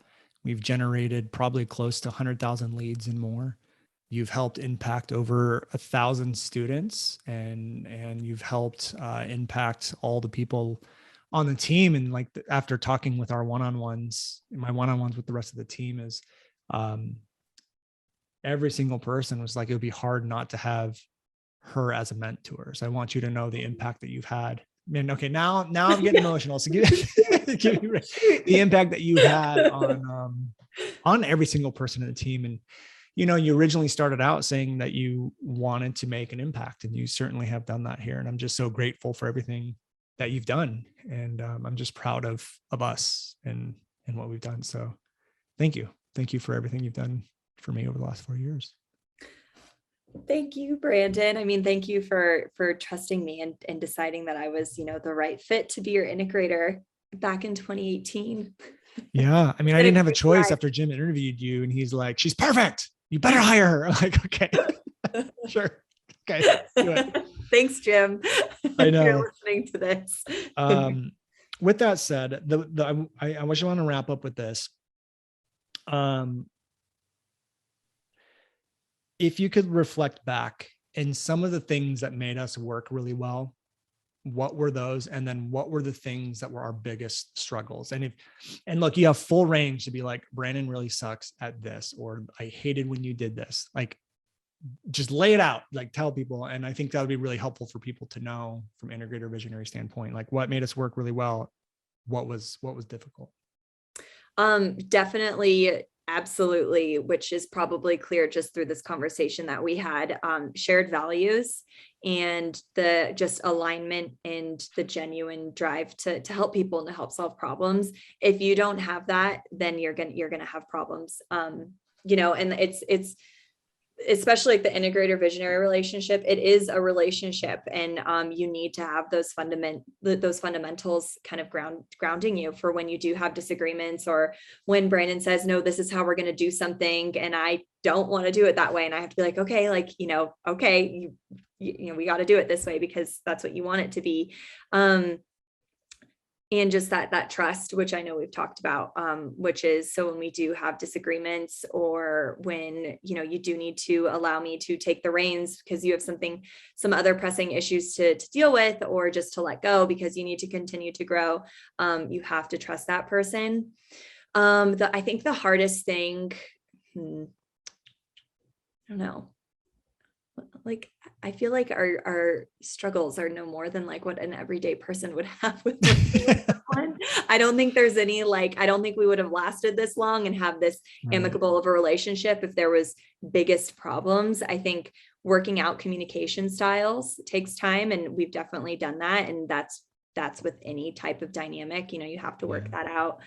We've generated probably close to 100,000 leads and more. You've helped impact over 1,000 students, and you've helped impact all the people on the team. And like after talking with our one-on-ones, my one-on-ones with the rest of the team is every single person was like, it would be hard not to have her as a mentor. So I want you to know the impact that you've had. And okay, now I'm getting emotional. So give the impact that you had on every single person in the team. And, you originally started out saying that you wanted to make an impact, and you certainly have done that here. And I'm just so grateful for everything that you've done. And I'm just proud of us and what we've done. So thank you. Thank you for everything you've done for me over the last 4 years. Thank you, Brandon. I mean, thank you for trusting me and deciding that I was, the right fit to be your integrator back in 2018. Yeah. I mean, I didn't have a choice after Jim interviewed you, and he's like, she's perfect. You better hire her. I'm like, okay, sure. Okay. Do it. Thanks, Jim. I know. You're listening to this. With that said, I want to wrap up with this. If you could reflect back and some of the things that made us work really well, what were those? And then what were the things that were our biggest struggles? And look, you have full range to be like, Brandon really sucks at this, or I hated when you did this. Like, just lay it out, like tell people. And I think that would be really helpful for people to know from integrator visionary standpoint, like what made us work really well. What was difficult? Definitely. Absolutely. Which is probably clear just through this conversation that we had, shared values and the just alignment and the genuine drive to help people and to help solve problems. If you don't have that, then you're going to have problems. And it's especially like the integrator visionary relationship, it is a relationship, and you need to have those fundamentals kind of grounding you for when you do have disagreements, or when Brandon says, no, this is how we're going to do something, and I don't want to do it that way. And I have to be like, okay, like, okay, we got to do it this way because that's what you want it to be. And just that trust, which I know we've talked about, which is, so when we do have disagreements, or when, you do need to allow me to take the reins because you have some other pressing issues to deal with, or just to let go because you need to continue to grow. You have to trust that person. I think the hardest thing, I don't know. Like, I feel like our struggles are no more than like what an everyday person would have with someone. I don't think there's any, like, I don't think we would have lasted this long and have this amicable of a relationship if there was biggest problems. I think working out communication styles takes time, and we've definitely done that. And that's with any type of dynamic, you have to work that out.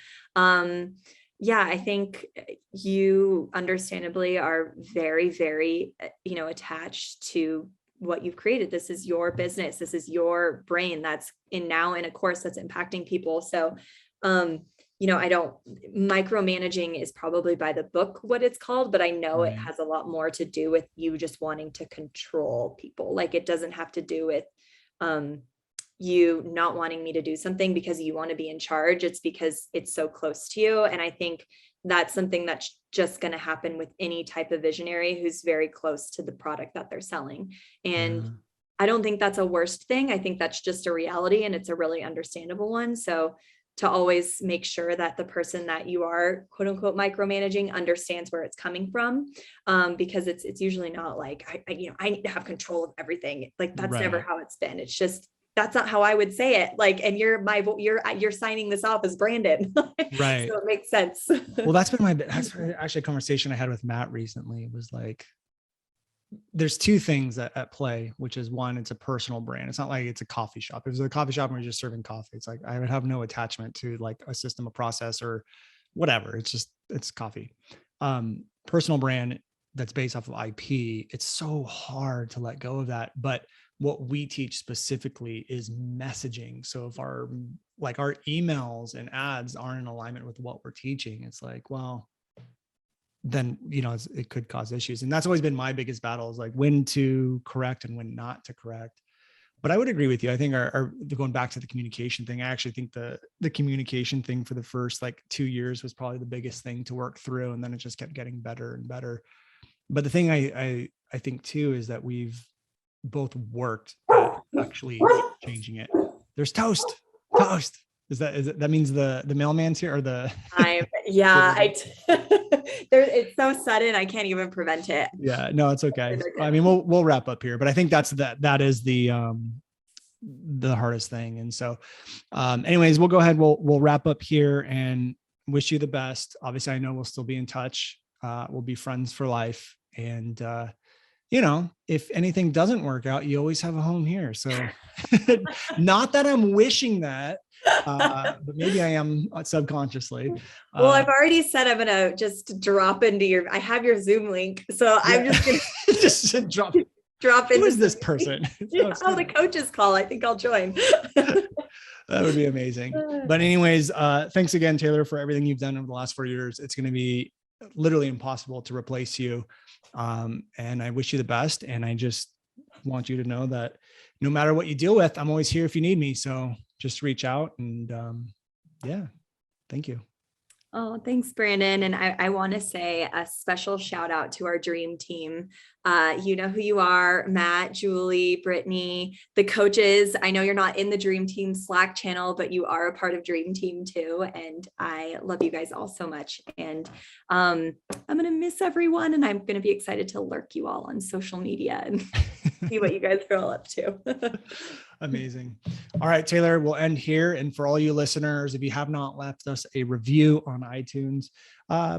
Yeah, I think you understandably are very, very, attached to what you've created. This is your business. This is your brain that's now in a course that's impacting people. So, I don't, micromanaging is probably by the book what it's called, but I know it has a lot more to do with you just wanting to control people. Like, it doesn't have to do with, you not wanting me to do something because you want to be in charge. It's because it's so close to you. And I think that's something that's just going to happen with any type of visionary who's very close to the product that they're selling. And I don't think that's a worst thing. I think that's just a reality, and it's a really understandable one. So to always make sure that the person that you are quote unquote micromanaging understands where it's coming from, because it's usually not like, I need to have control of everything. Like, that's never how it's been. It's just, that's not how I would say it. Like, and you're signing this off as Brandon. Right. So it makes sense. Well, that's actually a conversation I had with Matt recently. It was like, there's two things at play, which is one, it's a personal brand. It's not like it's a coffee shop. If it's a coffee shop and we're just serving coffee, it's like, I would have no attachment to like a system, a process, or whatever. It's coffee. Personal brand that's based off of IP. It's so hard to let go of that. But what we teach specifically is messaging. So if our emails and ads aren't in alignment with what we're teaching, it's like, well, then, it could cause issues. And that's always been my biggest battle, is like when to correct and when not to correct. But I would agree with you. I think our going back to the communication thing, I actually think the communication thing for the first 2 years was probably the biggest thing to work through. And then it just kept getting better and better. But the thing I think too, is that we've both worked at actually changing it. There's toast. That means the mailman's here, or the it's so sudden I can't even prevent it. Yeah, no, it's okay. I mean, we'll wrap up here, but I think that is the hardest thing. And so anyways, we'll go ahead, we'll wrap up here and wish you the best. Obviously, I know we'll still be in touch. We'll be friends for life. And if anything doesn't work out, you always have a home here. So not that I'm wishing that, but maybe I am subconsciously. Well, I've already said I'm going to just drop into I have your Zoom link. So I'm just going to just drop into. Who is this person? The coach's call. I think I'll join. That would be amazing. But anyways, thanks again, Taylor, for everything you've done over the last 4 years. It's going to be literally impossible to replace you. And I wish you the best. And I just want you to know that no matter what you deal with, I'm always here if you need me. So just reach out, and thank you. Oh, thanks, Brandon. And I want to say a special shout out to our dream team. You know who you are, Matt, Julie, Brittany, the coaches. I know you're not in the dream team Slack channel, but you are a part of dream team too. And I love you guys all so much. And I'm going to miss everyone, and I'm going to be excited to lurk you all on social media and see what you guys are all up to. Amazing. All right, Taylor, we'll end here. And for all you listeners, if you have not left us a review on iTunes,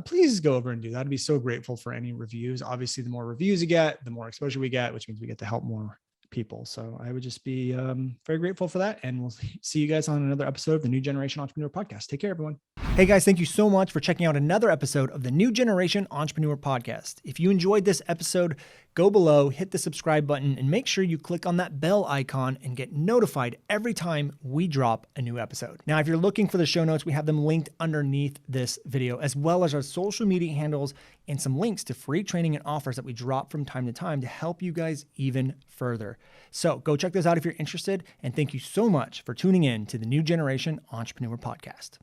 please go over and do that. I'd be so grateful for any reviews. Obviously, the more reviews you get, the more exposure we get, which means we get to help more people. So I would just be very grateful for that. And we'll see you guys on another episode of the New Generation Entrepreneur Podcast. Take care, everyone. Hey guys, thank you so much for checking out another episode of the New Generation Entrepreneur Podcast. If you enjoyed this episode, go below, hit the subscribe button, and make sure you click on that bell icon and get notified every time we drop a new episode. Now, if you're looking for the show notes, we have them linked underneath this video, as well as our social media handles and some links to free training and offers that we drop from time to time to help you guys even further. So go check those out if you're interested. And thank you so much for tuning in to the New Generation Entrepreneur Podcast.